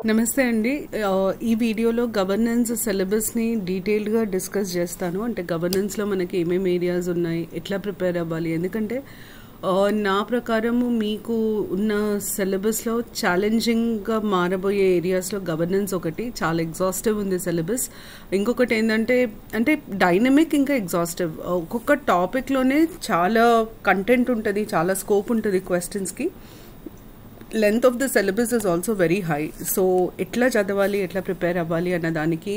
నమస్తే అండి. ఈ వీడియోలో గవర్నెన్స్ సిలబస్ని డీటెయిల్డ్గా డిస్కస్ చేస్తాను. అంటే గవర్నెన్స్లో మనకి ఏమేమి ఏరియాస్ ఉన్నాయి, ఎట్లా ప్రిపేర్ అవ్వాలి. ఎందుకంటే నా ప్రకారము మీకు ఉన్న సిలబస్లో ఛాలెంజింగ్గా మారబోయే ఏరియాస్లో గవర్నెన్స్ ఒకటి. చాలా ఎగ్జాస్టివ్ ఉంది సిలబస్. ఇంకొకటి ఏంటంటే డైనమిక్ ఇంకా ఎగ్జాస్టివ్. ఒక్కొక్క టాపిక్లోనే చాలా కంటెంట్ ఉంటుంది, చాలా స్కోప్ ఉంటుంది క్వశ్చన్స్కి. Length of the syllabus is also very high. So ఎట్లా చదవాలి, ఎట్లా ప్రిపేర్ అవ్వాలి అన్న దానికి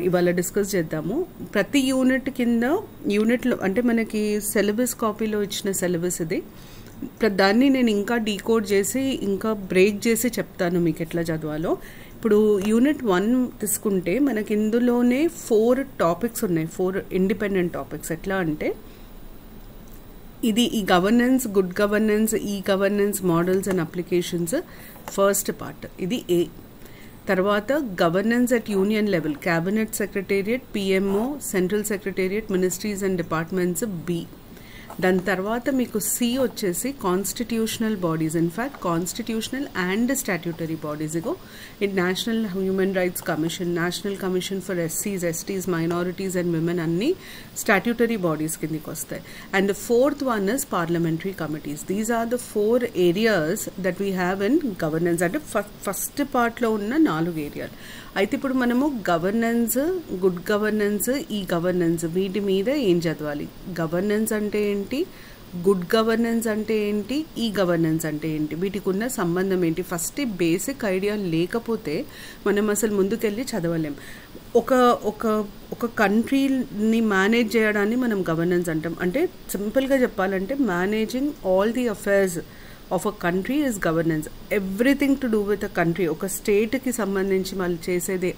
ఇవాళ డిస్కస్ చేద్దాము. ప్రతి యూనిట్ కింద యూనిట్లో అంటే మనకి సిలబస్ కాపీలో ఇచ్చిన సిలబస్ ఇది. దాన్ని నేను ఇంకా డీకోడ్ చేసి ఇంకా బ్రేక్ చేసి చెప్తాను మీకు ఎట్లా చదవాలో. ఇప్పుడు యూనిట్ 1 తీసుకుంటే మనకి ఇందులోనే 4 టాపిక్స్ ఉన్నాయి, 4 ఇండిపెండెంట్ టాపిక్స్. ఎట్లా అంటే ఇది ఈ గవర్నెన్స్, గుడ్ గవర్నెన్స్, ఈ governance models and applications first part, ఇది ఏ. తర్వాత governance at union level, cabinet secretariat, PMO, central secretariat, ministries and departments, B. దాని తర్వాత మీకు సి వచ్చేసి constitutional bodies, in fact constitutional and statutory bodies. ఇగో ఇట్ national human rights commission, national commission for STs, minorities and women అన్ని statutory bodies కిందకి వస్తాయి. And the fourth one is parliamentary committees. These are the 4 areas that we have in governance. అంటే first పార్ట్లో ఉన్న 4 ఏరియాలు. అయితే ఇప్పుడు మనము గవర్నెన్స్, గుడ్ గవర్నెన్స్, ఈ గవర్నెన్స్, వీటి మీద ఏం చదవాలి, గవర్నెన్స్ అంటే ఏంటి, గుడ్ గవర్నెన్స్ అంటే ఏంటి, ఈ గవర్నెన్స్ అంటే ఏంటి, వీటికి ఉన్న సంబంధం ఏంటి, ఫస్ట్ బేసిక్ ఐడియా లేకపోతే మనం అసలు ముందుకెళ్ళి చదవలేం. ఒక ఒక ఒక కంట్రీని మేనేజ్ చేయడాన్ని మనం గవర్నెన్స్ అంటాం. అంటే సింపుల్గా చెప్పాలంటే managing all the affairs of a country is governance. Everything to do with a country. ఒక స్టేట్కి సంబంధించి వాళ్ళు చేసేది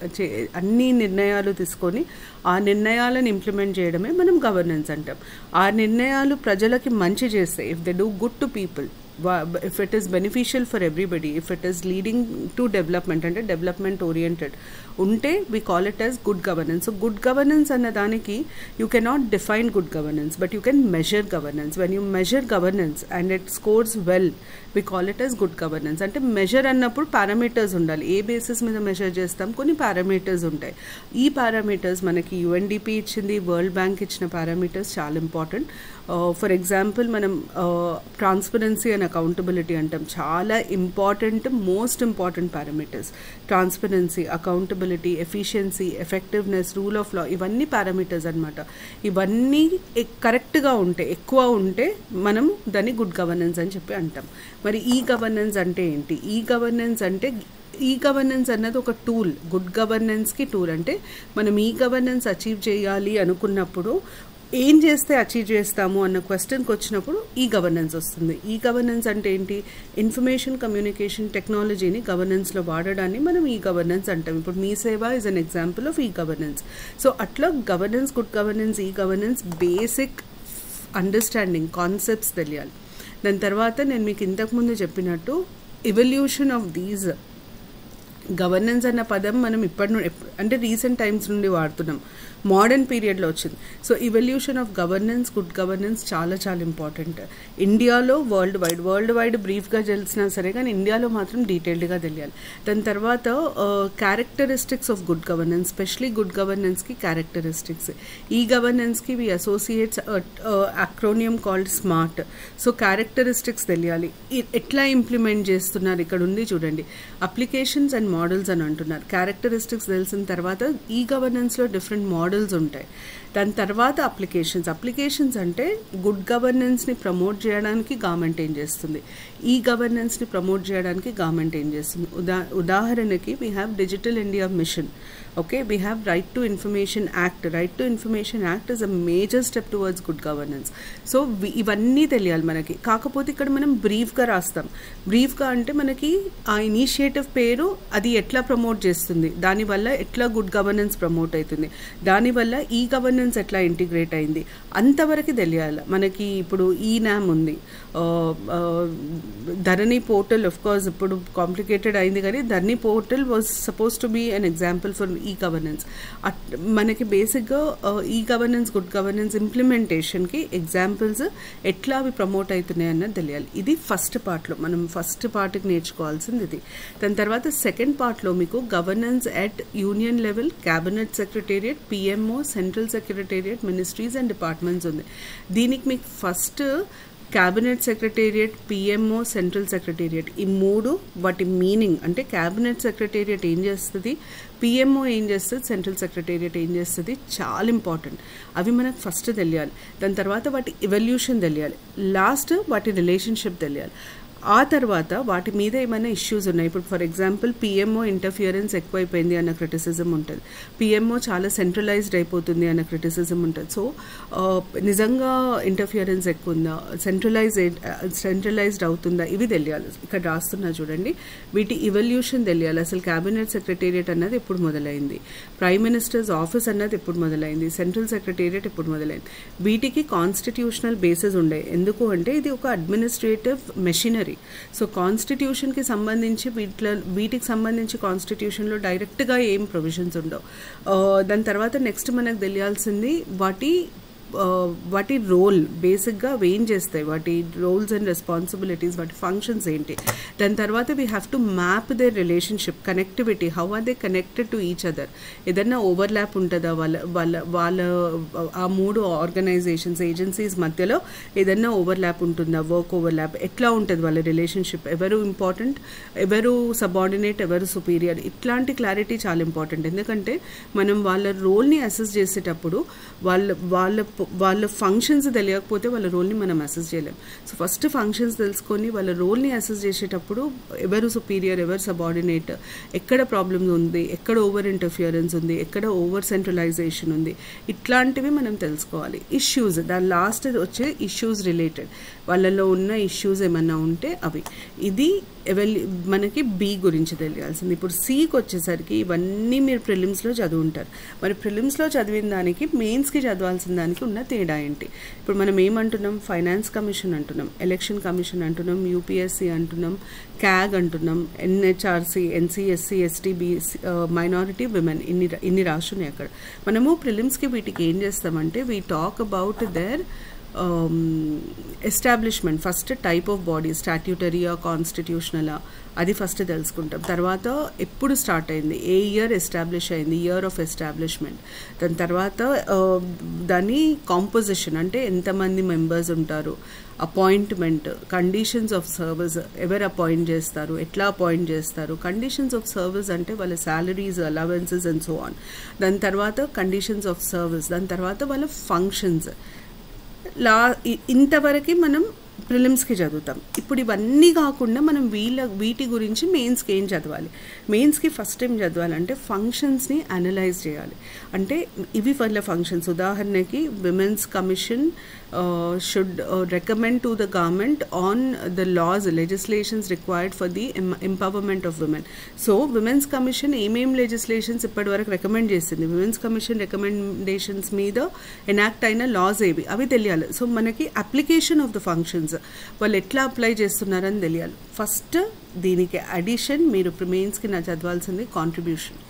అన్ని నిర్ణయాలు తీసుకొని ఆ నిర్ణయాలను ఇంప్లిమెంట్ చేయడమే మనం గవర్నెన్స్ అంటాం. ఆ నిర్ణయాలు ప్రజలకి మంచి చేస్తే, if they do good to people, if it is beneficial for everybody, if it is leading to development అంటే development oriented ఉంటే we call it as good governance. So good governance అన్న దానికి you cannot define good governance, but you can measure governance. When you measure governance and it scores well, we call it as good governance. అంటే measure అన్నప్పుడు parameters ఉండాలి. ఏ basis మీద measure చేస్తాం, కొన్ని parameters ఉంటాయి. ఈ పారామీటర్స్ మనకి యుఎన్డిపి ఇచ్చింది, వరల్డ్ బ్యాంక్ ఇచ్చిన పారామీటర్స్ చాలా ఇంపార్టెంట్. ఫర్ ఎగ్జాంపుల్ మనం ట్రాన్స్పరెన్సీ అండ్ అకౌంటబిలిటీ అంటాం. చాలా important, most important parameters. Transparency, accountability, efficiency, effectiveness, rule of law, ఇవన్నీ పారామీటర్స్ అనమాట. ఇవన్నీ కరెక్ట్గా ఉంటే, ఎక్కువ ఉంటే మనం దాన్ని గుడ్ గవర్నెన్స్ అని చెప్పి అంటాం. మరి ఈ గవర్నెన్స్ అంటే ఏంటి? ఈ గవర్నెన్స్ అంటే, ఈ గవర్నెన్స్ అన్నది ఒక టూల్. Good గవర్నెన్స్కి tool. అంటే మనం ఈ గవర్నెన్స్ అచీవ్ చేయాలి అనుకున్నప్పుడు ఏం చేస్తే అచీవ్ చేస్తాము అన్న క్వశ్చన్కి వచ్చినప్పుడు ఈ గవర్నెన్స్ వస్తుంది. ఈ గవర్నెన్స్ అంటే ఏంటి? ఇన్ఫర్మేషన్ కమ్యూనికేషన్ టెక్నాలజీని గవర్నెన్స్లో వాడడాన్ని మనం ఈ గవర్నెన్స్ అంటాం. ఇప్పుడు మీ సేవ is an example of e governance. So అట్లా గవర్నెన్స్, గుడ్ గవర్నెన్స్, ఈ గవర్నెన్స్ బేసిక్ అండర్స్టాండింగ్, కాన్సెప్ట్స్ తెలియాలి. దాని తర్వాత నేను మీకు ఇంతకుముందు చెప్పినట్టు ఎవల్యూషన్ ఆఫ్ దీస్ గవర్నెన్స్ అన్న పదం మనం అంటే రీసెంట్ టైమ్స్ నుండి వాడుతున్నాం, మోడర్న్ పీరియడ్లో వచ్చింది. So evolution of governance, good governance చాలా చాలా ఇంపార్టెంట్. ఇండియాలో, వరల్డ్ వైడ్ బ్రీఫ్గా తెలిసినా సరే కానీ ఇండియాలో మాత్రం డీటెయిల్డ్గా తెలియాలి. దాని తర్వాత characteristics of good governance, specially good గవర్నెన్స్కి క్యారెక్టరిస్టిక్స్. ఈ గవర్నెన్స్కి we associates acronym called smart. So characteristics తెలియాలి. ఎట్లా ఇంప్లిమెంట్ చేస్తున్నారు, ఇక్కడ ఉంది చూడండి, అప్లికేషన్స్ అండ్ మోడల్స్ అని అంటున్నారు. క్యారెక్టరిస్టిక్స్ తెలిసిన తర్వాత ఈ గవర్నెన్స్లో డిఫరెంట్ మోడల్స్ ఉంటాయి. దాని తర్వాత అప్లికేషన్స్ అంటే గుడ్ గవర్నెన్స్ని ప్రమోట్ చేయడానికి గవర్నమెంట్ ఏం చేస్తుంది, ఈ గవర్నెన్స్ని ప్రమోట్ చేయడానికి గవర్నమెంట్ ఏం చేస్తుంది. ఉదాహరణకి we have digital India mission. Okay, we have right to information act. Right to information act is a major step towards good governance. So ఇవన్నీ తెలియాలి మనకి. కాకపోతే ఇక్కడ మనం బ్రీఫ్గా రాస్తాం. బ్రీఫ్గా అంటే మనకి ఆ ఇనిషియేటివ్ పేరు, అది ఎట్లా ప్రమోట్ చేస్తుంది, దానివల్ల ఎట్లా గుడ్ గవర్నెన్స్ ప్రమోట్ అవుతుంది, దానివల్ల ఈ గవర్నెన్స్ ఎట్లా ఇంటిగ్రేట్ అయింది, అంతవరకు తెలియాలి మనకి. ఇప్పుడు ఈ నామ్ ఉంది, ధరణి పోర్టల్, ఆఫ్ కోర్స్ ఇప్పుడు కాంప్లికేటెడ్ అయింది కానీ Dharani portal was suppose to be an example for e governance. మనకి బేసిక్గా ఈ గవర్నెన్స్ గుడ్ గవర్నెన్స్ ఇంప్లిమెంటేషన్కి ఎగ్జాంపుల్స్ ఎట్లా అవి ప్రమోట్ అవుతున్నాయి అన్నది తెలియాలి. ఇది ఫస్ట్ పార్ట్లో మనం ఫస్ట్ పార్ట్కి నేర్చుకోవాల్సింది ఇది. దాని తర్వాత సెకండ్ పార్ట్లో మీకు governance at union level, cabinet secretariat, PMO, central secretariat, ministries and departments ఉంది. దీనికి మీకు first cabinet secretariat, PMO, central secretariat ఈ మూడు వాటి మీనింగ్ అంటే క్యాబినెట్ సెక్రటేరియట్ ఏం చేస్తుంది, పిఎంఓ ఏం చేస్తుంది, సెంట్రల్ సెక్రటేరియట్ ఏం చేస్తుంది చాలా ఇంపార్టెంట్. అవి మనకు ఫస్ట్ తెలియాలి. దాని తర్వాత వాటి ఎవల్యూషన్ తెలియాలి. లాస్ట్ వాటి రిలేషన్షిప్ తెలియాలి. ఆ తర్వాత వాటి మీద ఏమైనా ఇష్యూస్ ఉన్నాయి. ఇప్పుడు ఫర్ ఎగ్జాంపుల్ పిఎంఓ ఇంటర్ఫియరెన్స్ ఎక్కువైపోయింది అన్న క్రిటిసిజం ఉంటుంది, పిఎంఓ చాలా సెంట్రలైజ్డ్ అయిపోతుంది అన్న క్రిటిసిజం ఉంటుంది. సో నిజంగా ఇంటర్ఫియరెన్స్ ఎక్కువ ఉందా, సెంట్రలైజ్డ్ అవుతుందా, ఇవి తెలియాలి. ఇక్కడ రాస్తున్నా చూడండి. వీటి ఇవల్యూషన్ తెలియాలి. అసలు క్యాబినెట్ సెక్రటేరియట్ అన్నది ఎప్పుడు మొదలైంది, ప్రైమ్ మినిస్టర్స్ ఆఫీస్ అన్నది ఎప్పుడు మొదలైంది, సెంట్రల్ సెక్రటేరియట్ ఎప్పుడు మొదలైంది. వీటికి కాన్స్టిట్యూషనల్ బేసెస్ ఉండే. ఎందుకు అంటే ఇది ఒక అడ్మినిస్ట్రేటివ్ మెషినరీ. సో కాన్స్టిట్యూషన్కి సంబంధించి వీటికి సంబంధించి కాన్స్టిట్యూషన్లో డైరెక్ట్గా ఏం ప్రొవిజన్స్ ఉండవు. దాని తర్వాత నెక్స్ట్ మనకు తెలియాల్సింది వాటి రోల్, బేసిక్గా అవి ఏం చేస్తాయి, వాటి రోల్స్ అండ్ రెస్పాన్సిబిలిటీస్, వాటి ఫంక్షన్స్ ఏంటి. దాని తర్వాత we have to map their relationship, connectivity, how are they connected to each other. ఏదన్నా ఓవర్లాప్ ఉంటుందా వాళ్ళ ఆ మూడు ఆర్గనైజేషన్స్, ఏజెన్సీస్ మధ్యలో ఏదన్నా ఓవర్లాప్ ఉంటుందా, వర్క్ ఓవర్లాప్ ఎట్లా ఉంటుంది వాళ్ళ రిలేషన్షిప్, ఎవరు ఇంపార్టెంట్, ఎవరు సబార్డినేట్, ఎవరు సుపీరియర్, ఇట్లాంటి క్లారిటీ చాలా ఇంపార్టెంట్. ఎందుకంటే మనం వాళ్ళ రోల్ని అసెస్ చేసేటప్పుడు వాళ్ళ ఫంక్షన్స్ తెలియకపోతే వాళ్ళ రోల్ని మనం అసెస్ చేయలేం. సో ఫస్ట్ ఫంక్షన్స్ తెలుసుకొని వాళ్ళ రోల్ని అసెస్ చేసేటప్పుడు ఎవరు సుపీరియర్, ఎవరు సబార్డినేట్, ఎక్కడ ప్రాబ్లమ్స్ ఉంది, ఎక్కడ ఓవర్ ఇంటర్ఫియరెన్స్ ఉంది, ఎక్కడ ఓవర్ సెంట్రలైజేషన్ ఉంది, ఇట్లాంటివి మనం తెలుసుకోవాలి. ఇష్యూస్, దాని లాస్ట్ వచ్చే ఇష్యూస్ రిలేటెడ్, వాళ్ళలో ఉన్న ఇష్యూస్ ఏమన్నా ఉంటే అవి. ఇది మనకి బి గురించి తెలియాల్సింది. ఇప్పుడు సికి వచ్చేసరికి ఇవన్నీ మీరు ప్రిలిమ్స్లో చదువుంటారు. మరి ప్రిలిమ్స్లో చదివిన దానికి మెయిన్స్కి చదవాల్సిన దానికి ఉన్న తేడా ఏంటి? ఇప్పుడు మనం ఏమంటున్నాం, ఫైనాన్స్ కమిషన్ అంటున్నాం, ఎలక్షన్ కమిషన్ అంటున్నాం, యూపీఎస్సీ అంటున్నాం, క్యాగ్ అంటున్నాం, NHRC, NCSC, ST, BC, minority, women, ఇన్ని రాస్తున్నాయి అక్కడ. మనము ప్రిలిమ్స్కి వీటికి ఏం చేస్తామంటే we talk about their establishment. First type of body, స్టాట్యూటరీయా, కాన్స్టిట్యూషనలా, అది ఫస్ట్ తెలుసుకుంటాం. తర్వాత ఎప్పుడు స్టార్ట్ అయింది, ఏ ఇయర్ ఎస్టాబ్లిష్ అయింది, ఇయర్ ఆఫ్ ఎస్టాబ్లిష్మెంట్. దాని తర్వాత దాని కాంపోజిషన్ అంటే ఎంతమంది మెంబర్స్ ఉంటారు, అపాయింట్మెంట్, కండిషన్స్ ఆఫ్ సర్వీస్, ఎవరు అపాయింట్ చేస్తారు, ఎట్లా అపాయింట్ చేస్తారు, కండిషన్స్ ఆఫ్ సర్వీస్ అంటే వాళ్ళ salaries, allowances and so on. దాని తర్వాత కండిషన్స్ ఆఫ్ సర్వీస్, దాని తర్వాత వాళ్ళ ఫంక్షన్స్. ఇంతవరకు మనం ప్రిలిమ్స్కి చదువుతాం. ఇప్పుడు ఇవన్నీ కాకుండా మనం వీటి గురించి మెయిన్స్కి ఏం చదవాలి, మెయిన్స్కి ఫస్ట్ ఏం చదవాలంటే ఫంక్షన్స్ని అనలైజ్ చేయాలి. అంటే ఇవి వాళ్ళ ఫంక్షన్స్. ఉదాహరణకి women's commission should recommend to the government on the laws, legislations required for the empowerment of women. So women's commission ఏమేం లెజిస్లేషన్స్ ఇప్పటి వరకు రికమెండ్ చేసింది, విమెన్స్ కమిషన్ రికమెండేషన్స్ మీద ఎనాక్ట్ అయిన లాస్ ఏవి, అవి తెలియాలి. సో మనకి అప్లికేషన్ ఆఫ్ ద ఫంక్షన్స్ వాళ్ళు ఎట్లా అప్లై చేస్తున్నారని తెలియాలి. ఫస్ట్ దీనికి అడిషన్ మీరు మెయిన్స్కి నా చదవాల్సింది contribution.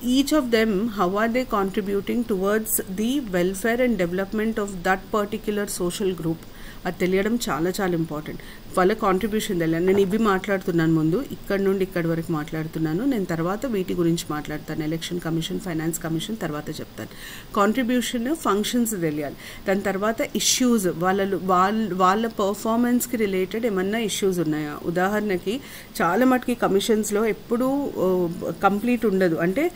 each of them, how are they contributing towards the welfare and development of that particular social group, అది తెలియడం చాలా చాలా ఇంపార్టెంట్. వాళ్ళ కాంట్రిబ్యూషన్ తెలియాలి. నేను ఇవి మాట్లాడుతున్నాను ముందు, ఇక్కడ నుండి ఇక్కడి వరకు మాట్లాడుతున్నాను. నేను తర్వాత వీటి గురించి మాట్లాడతాను, ఎలక్షన్ కమిషన్, ఫైనాన్స్ కమిషన్ తర్వాత చెప్తాను. కాంట్రిబ్యూషన్, ఫంక్షన్స్ తెలియాలి. దాని తర్వాత ఇష్యూస్, వాళ్ళ పర్ఫార్మెన్స్కి రిలేటెడ్ ఏమన్నా ఇష్యూస్ ఉన్నాయా. ఉదాహరణకి చాలా మటుకి కమిషన్స్లో ఎప్పుడూ కంప్లీట్ ఉండదు. అంటే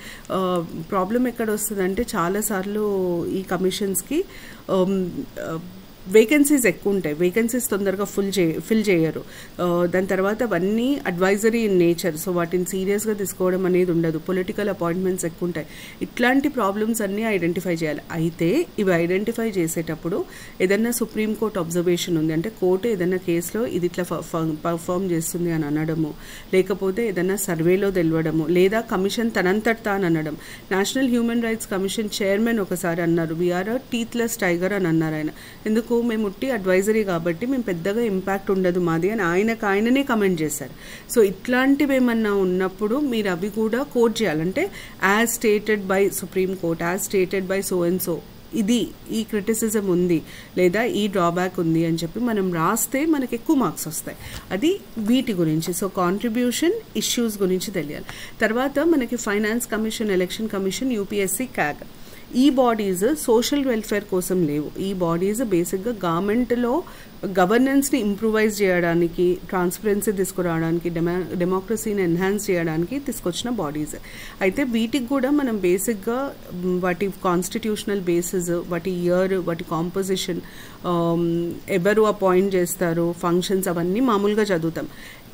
ప్రాబ్లం ఎక్కడ వస్తుంది అంటే చాలాసార్లు ఈ కమిషన్స్కి వేకెన్సీస్ ఎక్కువ ఉంటాయి, వేకెన్సీస్ తొందరగా ఫిల్ చేయరు. దాని తర్వాత అవన్నీ అడ్వైజరీ ఇన్ నేచర్, సో వాటిని సీరియస్గా తీసుకోవడం అనేది ఉండదు. పొలిటికల్ అపాయింట్మెంట్స్ ఎక్కువ ఉంటాయి. ఇట్లాంటి ప్రాబ్లమ్స్ అన్నీ ఐడెంటిఫై చేయాలి. అయితే ఇవి ఐడెంటిఫై చేసేటప్పుడు ఏదన్నా సుప్రీంకోర్టు అబ్జర్వేషన్ ఉంది అంటే కోర్టు ఏదైనా కేసులో ఇది ఇట్లా పర్ఫామ్ చేస్తుంది అని అనడము, లేకపోతే ఏదైనా సర్వేలో తెలియడము, లేదా కమిషన్ తనంతట తాను అనడం. National human rights commission chairman ఒకసారి అన్నారు, వీఆర్ అ టీత్లెస్ టైగర్ అని అన్నారు ఆయన. ఎందుకు ఎందుకు మేము ఉట్టి అడ్వైజరీ కాబట్టి మేము పెద్దగా ఇంపాక్ట్ ఉండదు మాది అని ఆయననే కమెంట్ చేశారు. సో ఇట్లాంటివి ఏమన్నా ఉన్నప్పుడు మీరు అవి కూడా కోట్ చేయాలంటే as stated by supreme court, as stated by so and so, ఇది ఈ క్రిటిసిజం ఉంది లేదా ఈ డ్రాబ్యాక్ ఉంది అని చెప్పి మనం రాస్తే మనకి ఎక్కువ మార్క్స్ వస్తాయి. అది వీటి గురించి. సో కాంట్రిబ్యూషన్ ఇష్యూస్ గురించి తెలియాలి. తర్వాత మనకి finance commission, election commission, UPSC, CAG, ఈ బాడీస్ సోషల్ వెల్ఫేర్ కోసం లేవు. ఈ బాడీస్ బేసిక్గా గవర్నమెంట్లో గవర్నెన్స్ని ఇంప్రూవైజ్ చేయడానికి, ట్రాన్స్పరెన్సీ తీసుకురావడానికి, డెమోక్రసీని ఎన్హాన్స్ చేయడానికి తీసుకొచ్చిన బాడీస్. అయితే వీటికి కూడా మనం బేసిక్గా వాటి కాన్స్టిట్యూషనల్ బేసిస్, వాటి ఇయర్, వాటి కాంపోజిషన్, ఎవరు అపాయింట్ చేస్తారు, ఫంక్షన్స్, అవన్నీ మామూలుగా చదువుతాం.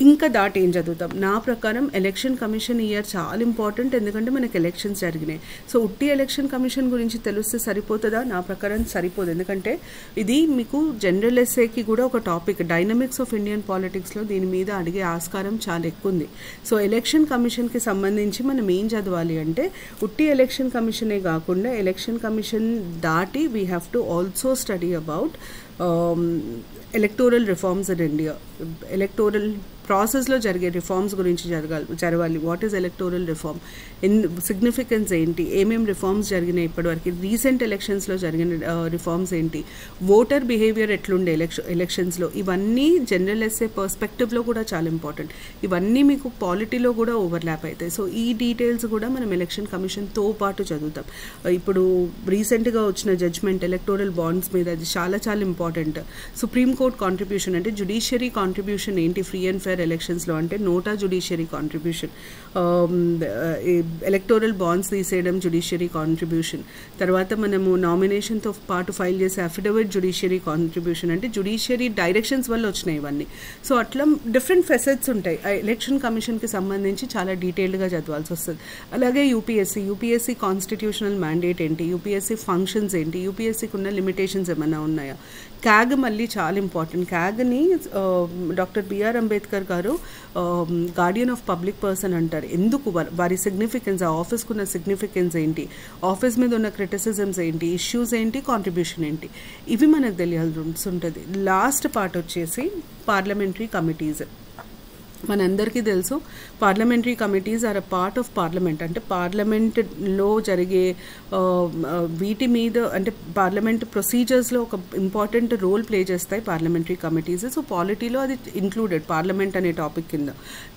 ఇంకా దాటి ఏం చదువుతాం? నా ప్రకారం ఎలక్షన్ కమిషన్ ఇయర్ చాలా ఇంపార్టెంట్, ఎందుకంటే మనకి ఎలక్షన్స్ జరిగినాయి. సో ఉట్టి ఎలక్షన్ కమిషన్ గురించి తెలిస్తే సరిపోతుందా? నా ప్రకారం సరిపోదు. ఎందుకంటే ఇది మీకు జనరల్ ఎస్ఏకి కూడా ఒక టాపిక్, డైనమిక్స్ ఆఫ్ ఇండియన్ పాలిటిక్స్లో దీని మీద అడిగే ఆస్కారం చాలా ఎక్కువ ఉంది. సో ఎలక్షన్ కమిషన్కి సంబంధించి మనం ఏం చదవాలి అంటే ఉట్టి ఎలక్షన్ కమిషనే కాకుండా ఎలక్షన్ కమిషన్ దాటి we have to also study about electoral reforms in India. Electoral ప్రాసెస్లో జరిగే రిఫార్మ్స్ గురించి జరగాలి. What is electoral reform, significance ఏంటి, ఏమేమి రిఫార్మ్స్ జరిగినాయి ఇప్పటివరకు, రీసెంట్ ఎలక్షన్స్లో జరిగిన రిఫార్మ్స్ ఏంటి, ఓటర్ బిహేవియర్ ఎట్లుండే ఎలక్షన్స్లో, ఇవన్నీ జనరల్ ఎస్ఏ పర్స్పెక్టివ్లో కూడా చాలా ఇంపార్టెంట్. ఇవన్నీ మీకు పాలిటీలో కూడా ఓవర్లాప్ అవుతాయి. సో ఈ డీటెయిల్స్ కూడా మనం ఎలక్షన్ కమిషన్తో పాటు చదువుతాం. ఇప్పుడు రీసెంట్గా వచ్చిన జడ్జ్మెంట్ ఎలక్టోరల్ బాండ్స్ మీద, అది చాలా చాలా ఇంపార్టెంట్. సుప్రీంకోర్టు కాంట్రిబ్యూషన్ అంటే జ్యుడిషియరీ కాంట్రిబ్యూషన్ ఏంటి ఫ్రీ అండ్ ఫేర్ ఎలక్షన్స్లో అంటే నోటా జ్యుడిషియరీ కాంట్రిబ్యూషన్, ఎలక్టోరల్ బాండ్స్ తీసేయడం జ్యుడిషియరీ కాంట్రిబ్యూషన్, తర్వాత మనము నామినేషన్తో పాటు ఫైల్ చేసే అఫిడవిట్ జ్యుడిషియరీ కాంట్రిబ్యూషన్ అంటే జ్యుడిషియరీ డైరెక్షన్స్ వల్ల వచ్చినాయి ఇవన్నీ. సో అట్లా డిఫరెంట్ ఫెసెట్స్ ఉంటాయి. ఎలక్షన్ కమిషన్కి సంబంధించి చాలా డీటెయిల్డ్గా చదవాల్సి వస్తుంది. అలాగే యూపీఎస్సీ కాన్స్టిట్యూషనల్ మ్యాండేట్ ఏంటి, యూపీఎస్సీ ఫంక్షన్స్ ఏంటి, యూపీఎస్సీకి ఉన్న లిమిటేషన్స్ ఏమైనా ఉన్నాయా. క్యాగ్ మళ్ళీ చాలా ఇంపార్టెంట్. క్యాగ్ని డాక్టర్ బిఆర్ అంబేద్కర్ గారు గార్డియన్ ఆఫ్ పబ్లిక్ పర్సన్ అంటారు. ఎందుకు వారి సిగ్నిఫికెన్స్, ఆ ఆఫీస్కి ఉన్న సిగ్నిఫికెన్స్ ఏంటి, ఆఫీస్ మీద ఉన్న క్రిటిసిజమ్స్ ఏంటి, ఇష్యూస్ ఏంటి, కాంట్రిబ్యూషన్ ఏంటి, ఇవి మనకు తెలియాల్సి ఉంటుంది. లాస్ట్ పార్ట్ వచ్చేసి పార్లమెంటరీ కమిటీస్. మనందరికీ తెలుసు parliamentary committees are a part of parliament. అంటే పార్లమెంట్లో జరిగే వీటి మీద అంటే పార్లమెంట్ ప్రొసీజర్స్లో ఒక ఇంపార్టెంట్ రోల్ ప్లే చేస్తాయి పార్లమెంటరీ కమిటీస్. సో పాలిటీలో అది ఇంక్లూడెడ్ పార్లమెంట్ అనే టాపిక్ కింద.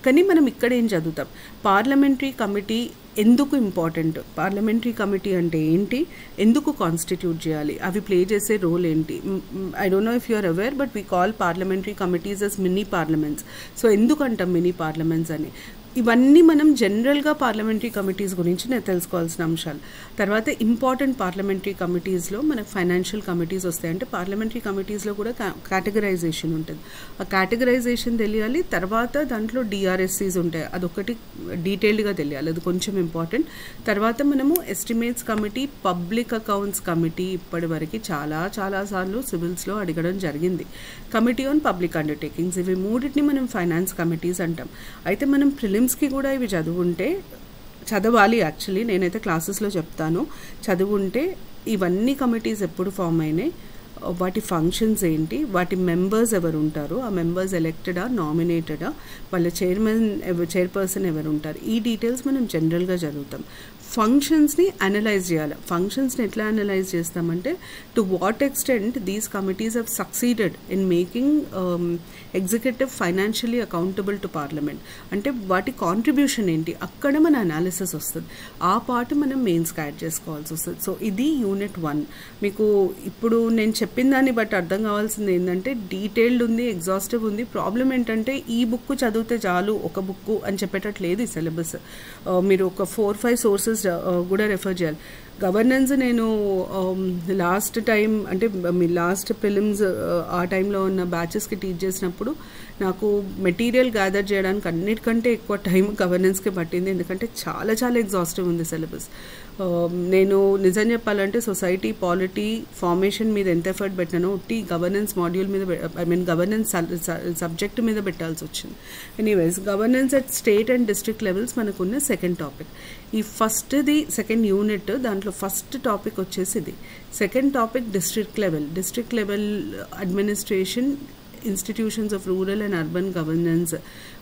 కానీ మనం ఇక్కడ ఏం చదువుతాం, పార్లమెంటరీ కమిటీ ఎందుకు ఇంపార్టెంట్, పార్లమెంటరీ కమిటీ అంటే ఏంటి, ఎందుకు కాన్స్టిట్యూట్ చేయాలి, అవి ప్లే చేసే రోల్ ఏంటి. I don't know if you are aware, but we call parliamentary committees as mini parliaments. So ఎందుకు అంటాం మినీ పార్లమెంట్స్ అని? ఇవన్నీ మనం జనరల్గా పార్లమెంటరీ కమిటీస్ గురించి నేను తెలుసుకోవాల్సిన అంశాలు. తర్వాత ఇంపార్టెంట్ పార్లమెంటరీ కమిటీస్లో మనకు ఫైనాన్షియల్ కమిటీస్ వస్తాయి. అంటే పార్లమెంటరీ కమిటీస్లో కూడా కేటగరైజేషన్ ఉంటుంది. ఆ కేటగరైజేషన్ తెలియాలి. తర్వాత దాంట్లో డిఆర్ఎస్సీస్ ఉంటాయి, అదొకటి డీటెయిల్డ్గా తెలియాలి, అది కొంచెం ఇంపార్టెంట్. తర్వాత మనము estimates committee, public accounts committee ఇప్పటి వరకు చాలాసార్లు సివిల్స్లో అడగడం జరిగింది. కమిటీ ఆన్ పబ్లిక్ అండర్టేకింగ్స్, ఇవి మూడింటిని మనం ఫైనాన్స్ కమిటీస్ అంటాం. అయితే మనం ప్రిలిమ్స్కి కూడా ఇవి చదవాలి. యాక్చువల్లీ నేనైతే క్లాసెస్లో చెప్తాను, చదువుంటే ఇవన్నీ కమిటీస్ ఎప్పుడు ఫామ్ అయినాయి, వాటి ఫంక్షన్స్ ఏంటి, వాటి మెంబర్స్ ఎవరు ఉంటారు, ఆ మెంబర్స్ ఎలెక్టెడా నామినేటెడా, వాళ్ళ చైర్పర్సన్ ఎవరు ఉంటారు, ఈ డీటెయిల్స్ మనం జనరల్గా చదువుతాం. ఫంక్షన్స్ని అనలైజ్ చేయాలి. ఫంక్షన్స్ని ఎట్లా అనలైజ్ చేస్తామంటే to what extent these committees have succeeded in making executive financially accountable to parliament. అంటే వాటి కాంట్రిబ్యూషన్ ఏంటి, అక్కడ మన అనాలిసిస్ వస్తుంది. ఆ పార్ట్ మనం మెయిన్స్కి యాడ్ చేసుకోవాల్సి వస్తుంది. సో ఇది యూనిట్ 1. మీకు ఇప్పుడు నేను చెప్పిన దాన్ని బట్టి అర్థం కావాల్సింది ఏంటంటే డీటెయిల్డ్ ఉంది, ఎగ్జాస్టివ్ ఉంది. ప్రాబ్లం ఏంటంటే ఈ బుక్ చదివితే చాలు, ఒక బుక్ అని చెప్పేటట్లేదు ఈ సిలబస్. మీరు ఒక 4-5 సోర్సెస్ కూడా రెఫర్ చేయాలి. గవర్నెన్స్ నేను లాస్ట్ టైం అంటే మీ లాస్ట్ ప్రిలిమ్స్ ఆ టైంలో ఉన్న బ్యాచెస్కి టీచ్ చేసినప్పుడు నాకు మెటీరియల్ గ్యాదర్ చేయడానికి అన్నిటికంటే ఎక్కువ టైం గవర్నెన్స్కి పట్టింది. ఎందుకంటే చాలా చాలా ఎగ్జాస్టివ్ ఉంది సిలబస్. నేను నిజం చెప్పాలంటే సొసైటీ పాలిటీ ఫార్మేషన్ మీద ఎంత ఎఫర్ట్ పెట్టినానో ఉట్టి గవర్నెన్స్ మాడ్యూల్ మీద గవర్నెన్స్ సబ్జెక్ట్ మీద పెట్టాల్సి వచ్చింది. Anyways, governance at state and district levels మనకున్న సెకండ్ టాపిక్. ఈ ఫస్ట్ది సెకండ్ యూనిట్, దాంట్లో దాంట్లో ఫస్ట్ టాపిక్ వచ్చేసి ఇది. Second topic district level administration, institutions of rural and urban governance,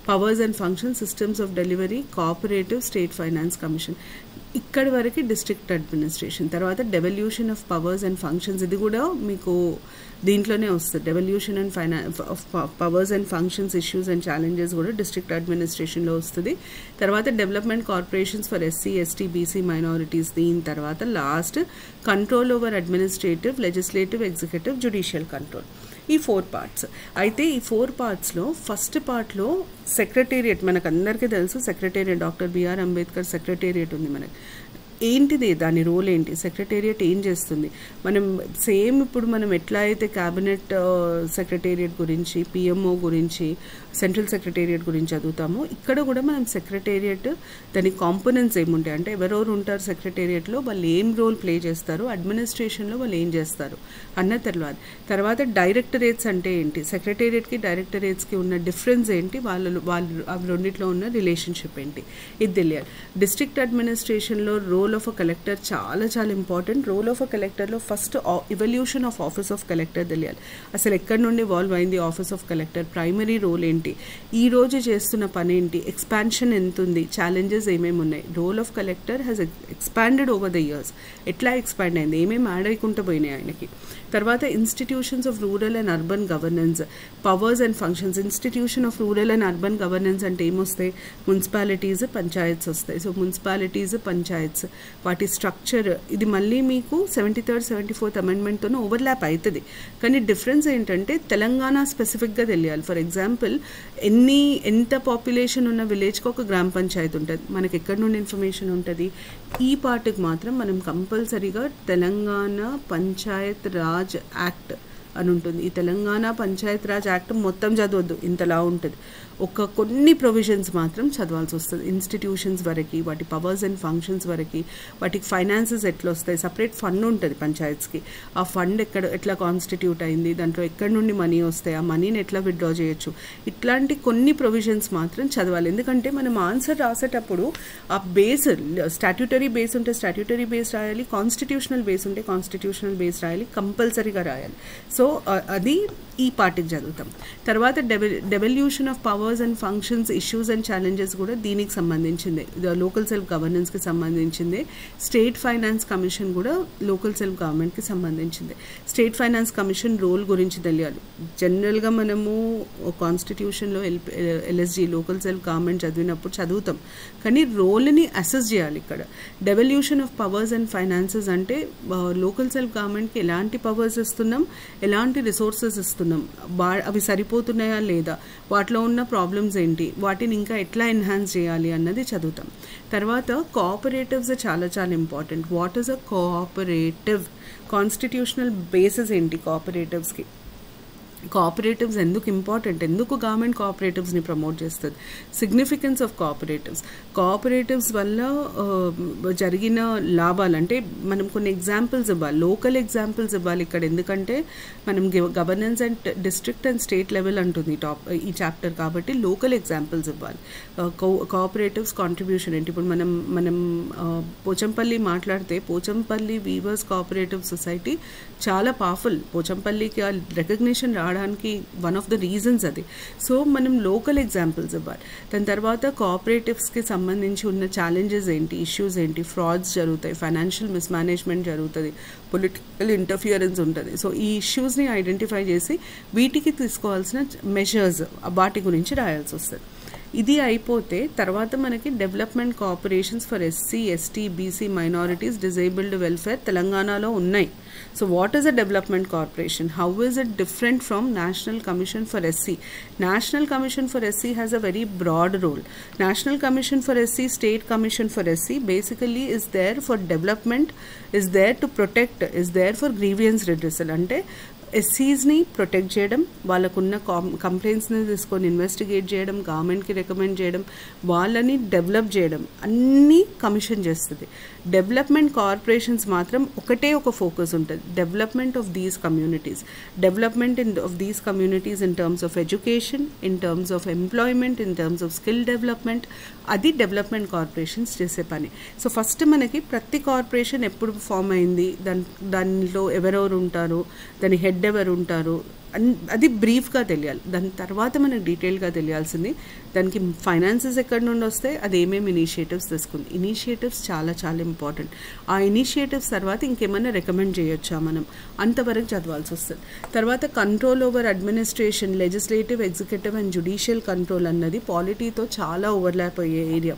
powers and function, systems of delivery, cooperative, state finance commission. ఇక్కడి వరకు district administration. తర్వాత devolution of powers and functions, ఇది కూడా మీకు దీంట్లోనే వస్తుంది. Devolution and powers and functions, issues and challenges కూడా district అడ్మినిస్ట్రేషన్లో వస్తుంది. తర్వాత development corporations for SC, ST, BC minorities. దీని తర్వాత last control over administrative, legislative, executive, judicial control. ఈ 4 పార్ట్స్. అయితే ఈ 4 పార్ట్స్లో ఫస్ట్ పార్ట్లో సెక్రటేరియట్, మనకు అందరికీ తెలుసు secretariat, doctor B R Ambedkar secretariat ఉంది మనకి. ఏంటిది దాని రోల్ ఏంటి, సెక్రటేరియట్ ఏం చేస్తుంది, మనం సేమ్ ఇప్పుడు మనం ఎట్లా అయితే క్యాబినెట్ సెక్రటేరియట్ గురించి, పిఎంఓ గురించి, సెంట్రల్ సెక్రటేరియట్ గురించి చదువుతామో, ఇక్కడ కూడా మనం సెక్రటేరియట్ దాని కాంపోనెంట్స్ ఏముంటాయి అంటే ఎవరెవరు ఉంటారు సెక్రటేరియట్లో, వాళ్ళు ఏం రోల్ ప్లే చేస్తారు, అడ్మినిస్ట్రేషన్లో వాళ్ళు ఏం చేస్తారు అన్న తర్వాత డైరెక్టరేట్స్ అంటే ఏంటి, సెక్రటేరియట్కి డైరెక్టరేట్స్కి ఉన్న డిఫరెన్స్ ఏంటి, వాళ్ళు అవి రెండిట్లో ఉన్న రిలేషన్షిప్ ఏంటి, ఇది తెలియాలి. డిస్ట్రిక్ట్ అడ్మినిస్ట్రేషన్లో రోల్ ఆఫ్ అ కలెక్టర్ చాలా చాలా ఇంపార్టెంట్. రోల్ ఆఫ్ అ కలెక్టర్లో first evolution of office of collector తెలియాలి. అసలు ఎక్కడి నుండి ఇవాల్వ్ అయింది office of collector, primary role ఏంటి, ఈ రోజు చేస్తున్న పని ఏంటి, ఎక్స్పాన్షన్ ఎంత ఉంది, ఛాలెంజెస్ ఏమేమి ఉన్నాయి. Role of collector has expanded over the years. ఎట్లా ఎక్స్పాండ్ అయింది, ఏమేమి యాడ్ అయ్యకుండా పోయినాయి ఆయనకి. తర్వాత institutions of rural and urban governance, powers and functions. Institution of rural and urban governance అంటే ఏమొస్తాయి, మున్సిపాలిటీస్, పంచాయత్స్ వస్తాయి. సో మున్సిపాలిటీస్, పంచాయత్స్, వాటి స్ట్రక్చర్, ఇది మళ్ళీ మీకు 73rd 74th అమెండ్మెంట్తో ఓవర్లాప్ అవుతుంది. కానీ డిఫరెన్స్ ఏంటంటే తెలంగాణ స్పెసిఫిక్గా తెలియాలి. ఫర్ ఎగ్జాంపుల్ ఎంత పాపులేషన్ ఉన్న విలేజ్కి ఒక గ్రామ పంచాయతీ ఉంటుంది, మనకి ఎక్కడి నుండి ఇన్ఫర్మేషన్ ఉంటుంది. ఈ పార్ట్కి మాత్రం మనం కంపల్సరీగా తెలంగాణ పంచాయత్ రాజ్ యాక్ట్ అని ఉంటుంది. ఈ తెలంగాణ పంచాయత్ రాజ్ యాక్ట్ మొత్తం చదవద్దు, ఇంతలా ఉంటుంది. కొన్ని ప్రొవిజన్స్ మాత్రం చదవాల్సి వస్తుంది. ఇన్స్టిట్యూషన్స్ వరకు, వాటి పవర్స్ అండ్ ఫంక్షన్స్ వరకు, వాటికి ఫైనాన్సెస్ ఎట్లా వస్తాయి, సపరేట్ ఫండ్ ఉంటుంది పంచాయత్స్కి. ఆ ఫండ్ ఎట్లా కాన్స్టిట్యూట్ అయింది, దాంట్లో ఎక్కడి నుండి మనీ వస్తాయి, ఆ మనీని ఎట్లా విత్డ్రా చేయొచ్చు, ఇట్లాంటి కొన్ని ప్రొవిజన్స్ మాత్రం చదవాలి. ఎందుకంటే మనం ఆన్సర్ రాసేటప్పుడు ఆ బేస్, స్టాట్యూటరీ బేస్ ఉంటే స్టాట్యూటరీ బేస్ రాయాలి, కాన్స్టిట్యూషనల్ బేస్ ఉంటే కాన్స్టిట్యూషనల్ బేస్ రాయాలి, కంపల్సరీగా రాయాలి. సో అది ఈ పార్టీకి చదువుతాం. తర్వాత devolution of powers and functions, issues and challenges కూడా దీనికి సంబంధించింది, లోకల్ సెల్ఫ్ గవర్నెన్స్కి సంబంధించింది. స్టేట్ ఫైనాన్స్ కమిషన్ కూడా లోకల్ సెల్ఫ్ గవర్నమెంట్కి సంబంధించింది. స్టేట్ ఫైనాన్స్ కమిషన్ రోల్ గురించి తెలియాలి. జనరల్గా మనము కాన్స్టిట్యూషన్లో ఎల్ఎస్జీ, లోకల్ సెల్ఫ్ గవర్నమెంట్ చదివినప్పుడు చదువుతాం, కానీ రోల్ని అసెస్ చేయాలి ఇక్కడ. Devolution of powers and finances అంటే లోకల్ సెల్ఫ్ గవర్నమెంట్కి ఎలాంటి పవర్స్ ఇస్తున్నాం, ఎలాంటి రిసోర్సెస్ ఇస్తున్నాం, అవి సరిపోతున్నాయా లేదా, వాటిలో ఉన్న ప్రాబ్లమ్స్ ఏంటి, వాటిని ఇంకా ఎట్లా ఎన్హాన్స్ చేయాలి అన్నది చదువుతాం. తర్వాత కోఆపరేటివ్స్ చాలా చాలా important. What is a cooperative, constitutional basis ఏంటి కోఆపరేటివ్స్కి, కోఆపరేటివ్స్ ఎందుకు ఇంపార్టెంట్, ఎందుకు గవర్నమెంట్ కోఆపరేటివ్స్ని ప్రమోట్ చేస్తుంది, సిగ్నిఫికెన్స్ ఆఫ్ కోఆపరేటివ్స్ వల్ల జరిగిన లాభాలు. అంటే మనం కొన్ని ఎగ్జాంపుల్స్ ఇవ్వాలి, లోకల్ ఎగ్జాంపుల్స్ ఇవ్వాలి ఇక్కడ. ఎందుకంటే మనం governance and district and state level అంటుంది ఈ చాప్టర్, కాబట్టి లోకల్ ఎగ్జాంపుల్స్ ఇవ్వాలి. కోఆపరేటివ్స్ కాంట్రిబ్యూషన్ ఏంటి, ఇప్పుడు మనం పోచంపల్లి మాట్లాడితే పోచంపల్లి వీవర్స్ కోఆపరేటివ్ సొసైటీ చాలా పవర్ఫుల్. పోచంపల్లికి రికగ్నిషన్ రావడానికి వన్ ఆఫ్ ద రీజన్స్ అది. సో మనం లోకల్ ఎగ్జాంపుల్స్ ఇవ్వాలి. దాని తర్వాత కోఆపరేటివ్స్కి సంబంధించి ఉన్న ఛాలెంజెస్ ఏంటి, ఇష్యూస్ ఏంటి, ఫ్రాడ్స్ జరుగుతాయి, ఫైనాన్షియల్ మిస్మేనేజ్మెంట్ జరుగుతుంది, పొలిటికల్ ఇంటర్ఫియరెన్స్ ఉంటుంది. సో ఈ ఇష్యూస్ని ఐడెంటిఫై చేసి వీటికి తీసుకోవాల్సిన మెజర్స్, వాటి గురించి రాయాల్సి వస్తుంది. ఇది అయిపోతే తర్వాత మనకి development cooperations for SC, ST, BC minorities, disabled welfare తెలంగాణలో ఉన్నాయి. So what is a development corporation, how is it different from national commission for SC. National commission for SC has a very broad role. National commission for SC, state commission for SC basically is there for development, is there to protect, is there for grievance redressal. అంటే ఎస్సీస్ని protect చేయడం, వాళ్ళకున్న కంప్లైంట్స్ని తీసుకొని investigate చేయడం, గవర్నమెంట్కి recommend చేయడం, వాళ్ళని develop చేయడం అన్నీ కమిషన్ చేస్తుంది. డెవలప్మెంట్ కార్పొరేషన్స్ మాత్రం ఒకటే ఒక ఫోకస్ ఉంటుంది, development of these communities, development of these communities in terms of education, in terms of employment, in terms of skill development. అది డెవలప్మెంట్ కార్పొరేషన్స్ చేసే పని. సో ఫస్ట్ మనకి ప్రతి కార్పొరేషన్ ఎప్పుడు ఫామ్ అయింది, దానిలో ఎవరెవరు ఉంటారు, దాని హెడ్ ఎవరు ఉంటారు అది బ్రీఫ్గా తెలియాలి. దాని తర్వాత మనకు డీటెయిల్గా తెలియాల్సింది దానికి ఫైనాన్సెస్ ఎక్కడి నుండి వస్తాయి, అది ఏమేమి ఇనిషియేటివ్స్ తీసుకుంది. ఇనిషియేటివ్స్ చాలా చాలా ఇంపార్టెంట్. ఆ ఇనిషియేటివ్స్ తర్వాత ఇంకేమైనా రికమెండ్ చేయొచ్చా మనం, అంతవరకు చదవాల్సి వస్తుంది. తర్వాత control over administration, legislative, executive and judicial control అన్నది పాలిటీతో చాలా ఓవర్లాప్ అయ్యే ఏరియా.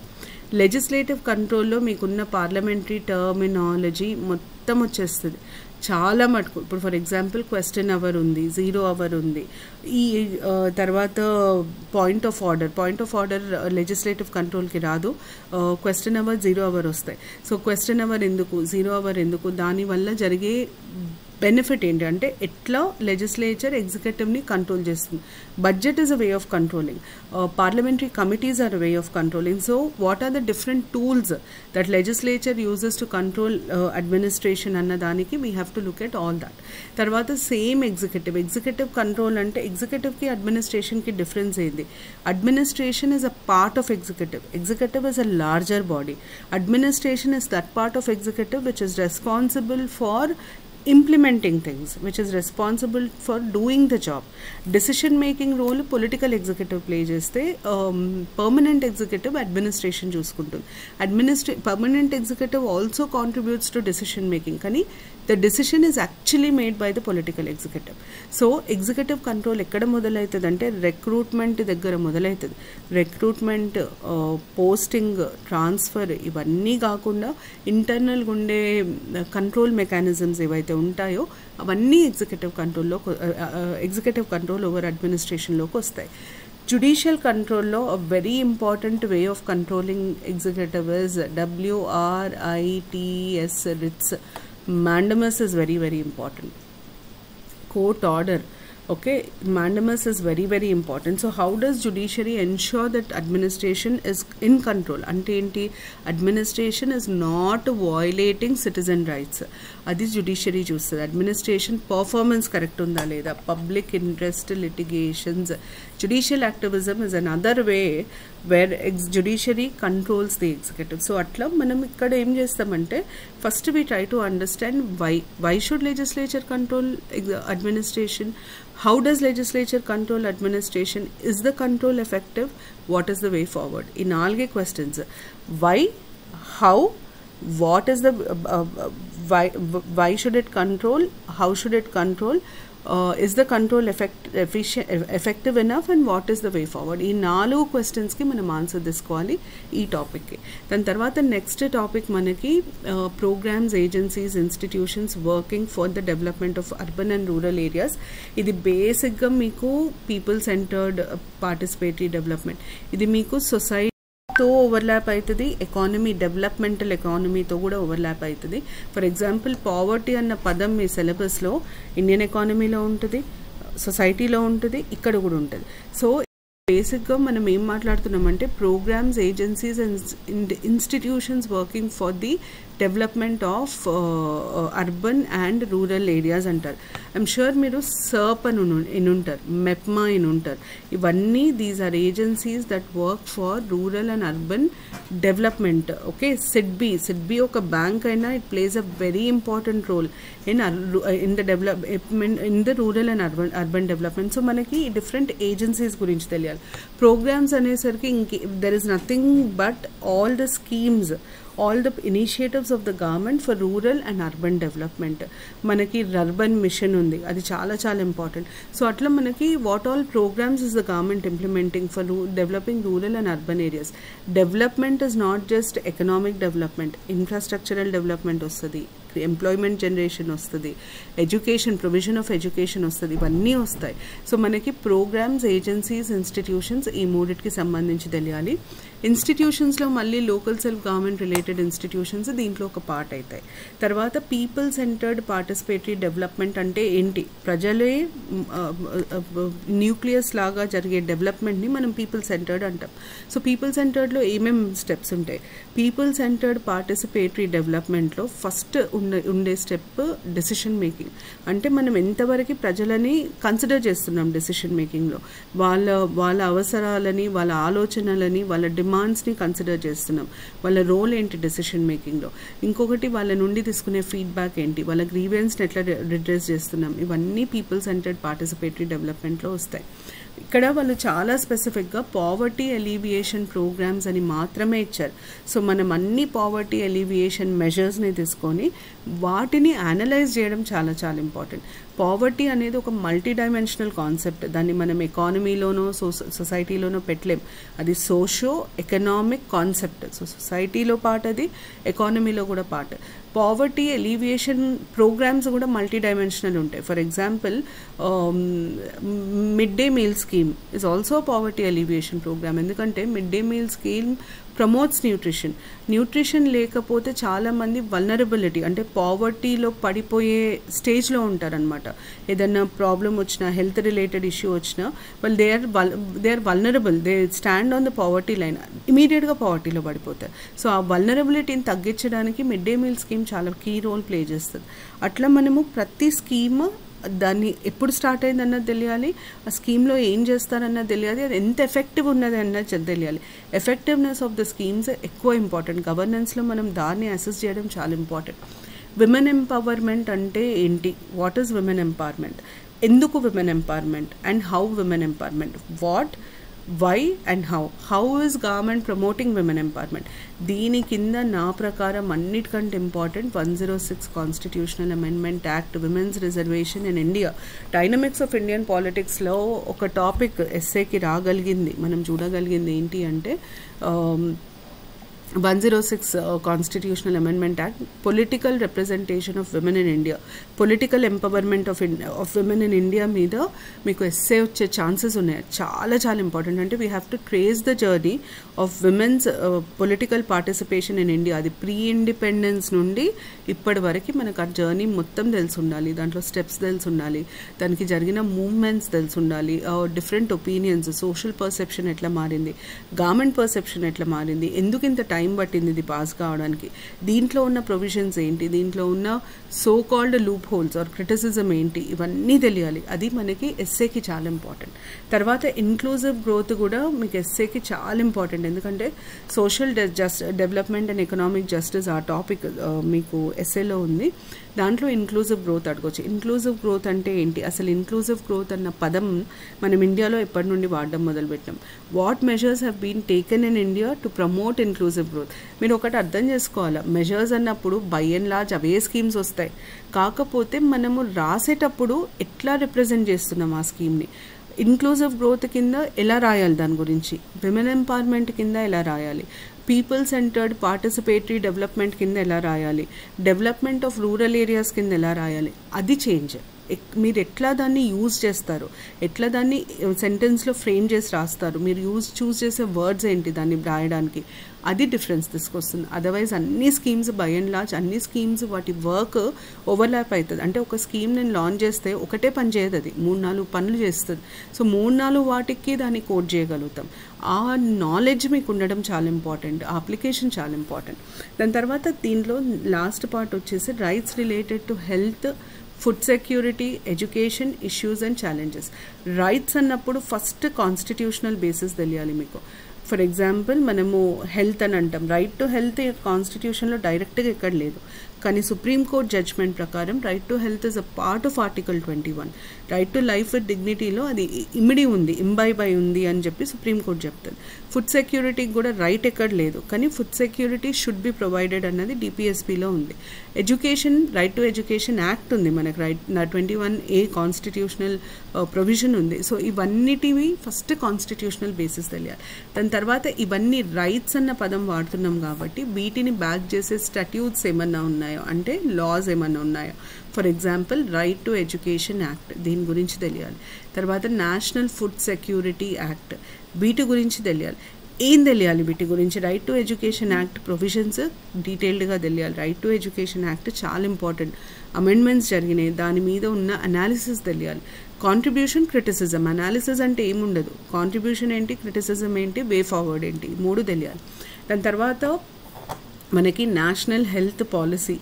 లెజిస్లేటివ్ కంట్రోల్లో మీకున్న పార్లమెంటరీ టర్మినాలజీ మొత్తం వచ్చేస్తుంది చాలా మటుకు. ఇప్పుడు ఫర్ ఎగ్జాంపుల్ క్వశ్చన్ అవర్ ఉంది, 0 అవర్ ఉంది, ఈ తర్వాత పాయింట్ ఆఫ్ ఆర్డర్ లెజిస్లేటివ్ కంట్రోల్కి రాదు, క్వశ్చన్ అవర్ 0 అవర్ వస్తాయి. సో క్వశ్చన్ అవర్ ఎందుకు, 0 అవర్ ఎందుకు, దానివల్ల జరిగే బెనిఫిట్ ఏంటి అంటే ఎట్లా లెజిస్లేచర్ ఎగ్జిక్యూటివ్ని కంట్రోల్ చేస్తుంది. Budget is a way of controlling, parliamentary committees are a way of controlling. So what are the different tools that legislature uses to control administration అన్న దానికి we have to look at all that. తర్వాత same executive control అంటే ఎగ్జిక్యూటివ్కి అడ్మినిస్ట్రేషన్కి difference ఏంది. Administration is a part of executive is a larger body. Administration is that part of executive which is responsible far implementing things, which is responsible for doing the job. Decision making role political executive play cheste, permanent executive administration chuskuntundi. Permanent executive also contributes to decision making, kani the decision is actually made by the political executive. So executive control ekkada modalaitadi ante recruitment daggara modalaitadi. Recruitment, posting, transfer ivanni kaakunda internal gunde control mechanisms evaithe ఉంటాయో అవన్నీ executive control over అడ్మినిస్ట్రేషన్లోకి వస్తాయి. Judicial కంట్రోల్లో very important way of controlling executive is WRITS, writs. mandamus is very very important. Court order, okay, mandamus is very very important. So how does judiciary ensure that administration is in control? Ante enti administration is not violating citizen rights, adi judiciary chustadi. Administration performance correct unda leda, public interest litigations, judicial activism is another way where judiciary controls the executive. So atla manam ikkada em chestamante first we try to understand why should legislature control administration, how does legislature control administration, is the control effective, what is the way forward. In naalge questions, why, how, what is the why should it control, how should it control, is the control effective enough, and what is the way forward. ఈ 4 క్వశ్చన్స్కి మనం answer తీసుకోవాలి ఈ టాపిక్కి. దాని తర్వాత next topic మనకి programmes, agencies, institutions working for the development of urban and rural areas. ఇది బేసిక్గా మీకు పీపుల్ సెంటర్డ్ పార్టిసిపేటరీ డెవలప్మెంట్. ఇది మీకు సొసైటీ తో ఓవర్లాప్ అవుతుంది, ఎకానమీ, డెవలప్మెంటల్ ఎకానమీతో కూడా ఓవర్లాప్ అవుతుంది. ఫర్ ఎగ్జాంపుల్ పావర్టీ అన్న పదం మీ సిలబస్లో ఇండియన్ ఎకానమీలో ఉంటుంది, సొసైటీలో ఉంటుంది, ఇక్కడ కూడా ఉంటుంది. సో బేసిక్గా మనం ఏం మాట్లాడుతున్నామంటే programs, agencies and institutions working for the development of urban and rural areas అంటారు. ఐఎమ్ షూర్ మీరు సర్ప్ అని ఉంటారు, మెప్మా అని ఉంటారు. ఇవన్నీ these are agencies that work for rural and urban development. Okay, SIDBI ఒక బ్యాంక్ అయినా it plays a very important role in the development, in the rural and urban development. So మనకి డిఫరెంట్ ఏజెన్సీస్ గురించి తెలియాలి. ప్రోగ్రామ్స్ అనేసరికి there is nothing but all the schemes, all the initiatives of the government for rural and urban development. మనకి urban mission ఉంది, అది చాలా చాలా important. So అట్లా మనకి what all programmes is the government implementing for developing rural and urban areas. Development is not just economic development, infrastructural development వస్తుంది, employment generation వస్తుంది, education, provision of education వస్తుంది, ఇవన్నీ వస్తాయి. సో మనకి ప్రోగ్రామ్స్, ఏజెన్సీస్, ఇన్స్టిట్యూషన్స్ ఈ మూడిటికి సంబంధించి తెలియాలి. ఇన్స్టిట్యూషన్స్లో మళ్ళీ local self government related institutions దీంట్లో ఒక పార్ట్ అవుతాయి. తర్వాత పీపుల్ సెంటర్డ్ పార్టిసిపేటరీ డెవలప్మెంట్ అంటే ఏంటి, ప్రజలే న్యూక్లియస్ లాగా జరిగే డెవలప్మెంట్ని మనం పీపుల్ సెంటర్డ్ అంటాం. సో పీపుల్ సెంటర్డ్లో ఏమేమి స్టెప్స్ ఉంటాయి? పీపుల్ సెంటర్డ్ పార్టిసిపేటరీ డెవలప్మెంట్లో ఫస్ట్ ఉండే స్టెప్ డెసిషన్ మేకింగ్. అంటే మనం ఎంతవరకు ప్రజలని కన్సిడర్ చేస్తున్నాం డెసిషన్ మేకింగ్లో, వాళ్ళ అవసరాలని, వాళ్ళ ఆలోచనలని, వాళ్ళ డిమాండ్స్ని కన్సిడర్ చేస్తున్నాం, వాళ్ళ రోల్ ఏంటి డెసిషన్ మేకింగ్లో. ఇంకొకటి వాళ్ళ నుండి తీసుకునే ఫీడ్బ్యాక్ ఏంటి, వాళ్ళ గ్రీవెన్స్ని ఎట్లా రిడ్రెస్ చేస్తున్నాం, ఇవన్నీ పీపుల్ సెంటర్డ్ పార్టిసిపేటరీ డెవలప్మెంట్లో వస్తాయి. ఇక్కడ వాళ్ళు చాలా స్పెసిఫిక్గా పావర్టీ ఎలివియేషన్ ప్రోగ్రామ్స్ అని మాత్రమే ఇచ్చారు. సో మనం అన్ని పావర్టీ ఎలివియేషన్ మెజర్స్ని తీసుకొని వాటిని అనలైజ్ చేయడం చాలా చాలా ఇంపార్టెంట్. పావర్టీ అనేది ఒక మల్టీ డైమెన్షనల్ కాన్సెప్ట్. దాన్ని మనం ఎకానమీలోనో సొసైటీలోనో పెట్టలేం. అది సోషో ఎకనామిక్ కాన్సెప్ట్. సో సొసైటీలో పార్ట్, అది ఎకానమీలో కూడా పార్ట్. పావర్టీ ఎలివియేషన్ ప్రోగ్రామ్స్ కూడా మల్టీ డైమెన్షనల్ ఉంటాయి. For example mid day meal scheme is also poverty alleviation program. ఎందుకంటే mid day meal scheme promotes nutrition లేకపోతే చాలామంది వల్నరబిలిటీ అంటే పావర్టీలో పడిపోయే స్టేజ్లో ఉంటారనమాట. ఏదన్నా ప్రాబ్లం వచ్చినా, హెల్త్ రిలేటెడ్ ఇష్యూ వచ్చినా వాళ్ళు they are vulnerable, they stand on the poverty line, ఇమీడియట్గా పావర్టీలో పడిపోతారు. సో ఆ వల్నరబిలిటీని తగ్గించడానికి మిడ్ డే మీల్ స్కీమ్ చాలా కీ రోల్ ప్లే చేస్తుంది. అట్లా మనము ప్రతి స్కీమ్ దాన్ని ఎప్పుడు స్టార్ట్ అయింది అన్నది తెలియాలి, ఆ స్కీమ్లో ఏం చేస్తారన్నది తెలియాలి, అది ఎంత ఎఫెక్టివ్ ఉన్నది అన్నది తెలియాలి. ఎఫెక్టివ్నెస్ ఆఫ్ ద స్కీమ్స్ ఎక్కువ ఇంపార్టెంట్. గవర్నెన్స్లో మనం దాన్ని అసెస్ చేయడం చాలా ఇంపార్టెంట్. విమెన్ ఎంపవర్మెంట్ అంటే ఏంటి, వాట్ ఈజ్ విమెన్ ఎంపవర్మెంట్, ఎందుకు women empowerment, and how women empowerment, what, why and how is government promoting women empowerment. దీని కింద నా ప్రకారం అన్నిటికంటే important 106 constitutional amendment act, women's reservation in India. Dynamics of Indian పాలిటిక్స్లో ఒక టాపిక్ ఎస్ఏకి రాగలిగింది, మనం చూడగలిగింది ఏంటి అంటే 106 constitutional amendment act, political representation of women in India, political empowerment of women in India మీద మీకు ఎస్సే వచ్చే ఛాన్సెస్ ఉన్నాయి. చాలా చాలా ఇంపార్టెంట్. అంటే we have to trace the journey of women's political participation in India. అది ప్రీ ఇండిపెండెన్స్ నుండి ఇప్పటి వరకు మనకు ఆ జర్నీ మొత్తం తెలిసి ఉండాలి, దాంట్లో స్టెప్స్ తెలిసి ఉండాలి, దానికి జరిగిన మూవ్మెంట్స్ తెలిసి ఉండాలి, డిఫరెంట్ ఒపీనియన్స్, సోషల్ పర్సెప్షన్ ఎట్లా మారింది, గవర్నమెంట్ పర్సెప్షన్ ఎట్లా మారింది, ఎందుకు ఇంత టైం పట్టింది ఇది పాస్ కావడానికి, దీంట్లో ఉన్న ప్రొవిజన్స్ ఏంటి, దీంట్లో ఉన్న so called loop holes are criticism ఏంటి, ఇవన్నీ తెలియాలి. అది మనకి ఎస్ఏకి చాలా ఇంపార్టెంట్. తర్వాత ఇన్క్లూజివ్ గ్రోత్ కూడా మీకు ఎస్ఏకి చాలా ఇంపార్టెంట్. ఎందుకంటే social development and economic justice ఆ టాపిక్ మీకు ఎస్ఏలో ఉంది. దాంట్లో ఇన్క్లూజివ్ గ్రోత్ అడగవచ్చు. ఇన్క్లూజివ్ గ్రోత్ అంటే ఏంటి, అసలు ఇన్క్లూజివ్ గ్రోత్ అన్న పదం మనం ఇండియాలో ఎప్పటి నుండి వాడడం మొదలుపెట్టాం. What measures have been taken in India to promote inclusive growth. మీరు ఒకటి అర్థం చేసుకోవాలి, మెజర్స్ అన్నప్పుడు బై అండ్ లార్జ్ అవే స్కీమ్స్ వస్తాయి. కాకపోతే మనము రాసేటప్పుడు ఎట్లా రిప్రజెంట్ చేస్తున్నాం ఆ స్కీమ్ని, ఇన్క్లూజివ్ గ్రోత్ కింద ఎలా రాయాలి, దాని గురించి విమెన్ ఎంపవర్మెంట్ కింద ఎలా రాయాలి, పీపుల్ సెంటర్డ్ పార్టిసిపేటరీ డెవలప్మెంట్ కింద ఎలా రాయాలి, డెవలప్మెంట్ ఆఫ్ రూరల్ ఏరియాస్ కింద ఎలా రాయాలి, అది చేంజ్. మీరు ఎట్లా దాన్ని యూజ్ చేస్తారు, ఎట్లా దాన్ని సెంటెన్స్లో ఫ్రేమ్ చేసి రాస్తారు, మీరు చూస్ చేసే వర్డ్స్ ఏంటి దాన్ని రాయడానికి, అది డిఫరెన్స్ తీసుకొస్తుంది. అదర్వైజ్ అన్ని స్కీమ్స్ బై అండ్ లార్జ్ అన్ని స్కీమ్స్ వాటి వర్క్ ఓవర్లాప్ అవుతుంది. అంటే ఒక స్కీమ్ నేను లాంచ్ చేస్తే ఒకటే పని చేయదు, అది 3-4 పనులు చేస్తుంది. సో 3-4 వాటికి దాన్ని కోడ్ చేయగలుగుతాం. ఆ నాలెడ్జ్ మీకు ఉండడం చాలా ఇంపార్టెంట్, ఆ అప్లికేషన్ చాలా ఇంపార్టెంట్. దాని తర్వాత దీంట్లో లాస్ట్ పార్ట్ వచ్చేసి rights related to health, food security, education, issues and challenges. Rights అన్నప్పుడు ఫస్ట్ కాన్స్టిట్యూషనల్ బేసిస్ తెలియాలి మీకు. ఫర్ ఎగ్జాంపుల్ మనము హెల్త్ అని అంటాం, రైట్ టు హెల్త్ కాన్స్టిట్యూషన్లో డైరెక్ట్గా ఎక్కడ లేదు, కానీ సుప్రీంకోర్టు జడ్జ్మెంట్ ప్రకారం right to health is a part of article 21. Right to life with డిగ్నిటీలో అది ఇమిడి ఉంది, ఇంబైబ్ అయి ఉంది అని చెప్పి సుప్రీంకోర్టు చెప్తుంది. ఫుడ్ సెక్యూరిటీకి కూడా రైట్ ఎక్కడ లేదు, కానీ food security should be provided అన్నది డిపిఎస్పిలో ఉంది. Education, right to education act ఉంది మనకు, రైట్ 21A కాన్స్టిట్యూషనల్ ప్రొవిజన్ ఉంది. సో ఇవన్నిటివి ఫస్ట్ కాన్స్టిట్యూషనల్ బేసిస్ తెలియాలి. దాని తర్వాత ఇవన్నీ రైట్స్ అన్న పదం వాడుతున్నాం కాబట్టి వీటిని బ్యాక్ చేసే స్టాట్యూట్స్ ఏమన్నా ఉన్నాయో, అంటే లాస్ ఏమన్నా ఉన్నాయో. For example right to education act, దీని గురించి తెలియాలి. తర్వాత నేషనల్ ఫుడ్ సెక్యూరిటీ యాక్ట్, వీటి గురించి తెలియాలి. ఏం తెలియాలి వీటి గురించి? Right to education act provisions డీటెయిల్డ్గా తెలియాలి. రైట్ టు ఎడ్యుకేషన్ యాక్ట్ చాలా ఇంపార్టెంట్. అమెండ్మెంట్స్ జరిగినాయి, దాని మీద ఉన్న అనాలిసిస్ తెలియాలి. Contribution, criticism. అనాలిసిస్ అంటే ఏముండదు, కాంట్రిబ్యూషన్ ఏంటి, క్రిటిసిజం ఏంటి, వే ఫార్వర్డ్ ఏంటి, 3 తెలియాలి. దాని తర్వాత మనకి national health policy,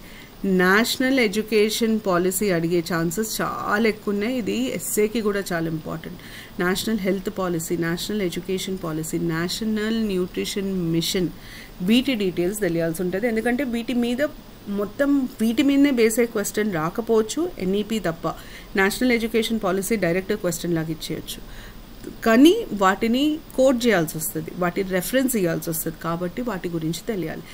national education policy అడిగే ఛాన్సెస్ చాలా ఎక్కువ ఉన్నాయి. ఇది ఎస్ఏకి కూడా చాలా important. National health policy, national education policy, national nutrition mission, వీటి డీటెయిల్స్ తెలియాల్సి ఉంటుంది. ఎందుకంటే వీటి మీద మొత్తం వీటి మీదనే బేస్ అయ్యే క్వశ్చన్ రాకపోవచ్చు, ఎన్ఈపీ తప్ప. National education policy direct question లాగా ఇచ్చేయచ్చు, కానీ వాటిని కోట్ చేయాల్సి వస్తుంది, వాటి రెఫరెన్స్ ఇవ్వాల్సి వస్తుంది. కాబట్టి వాటి గురించి తెలియాలి.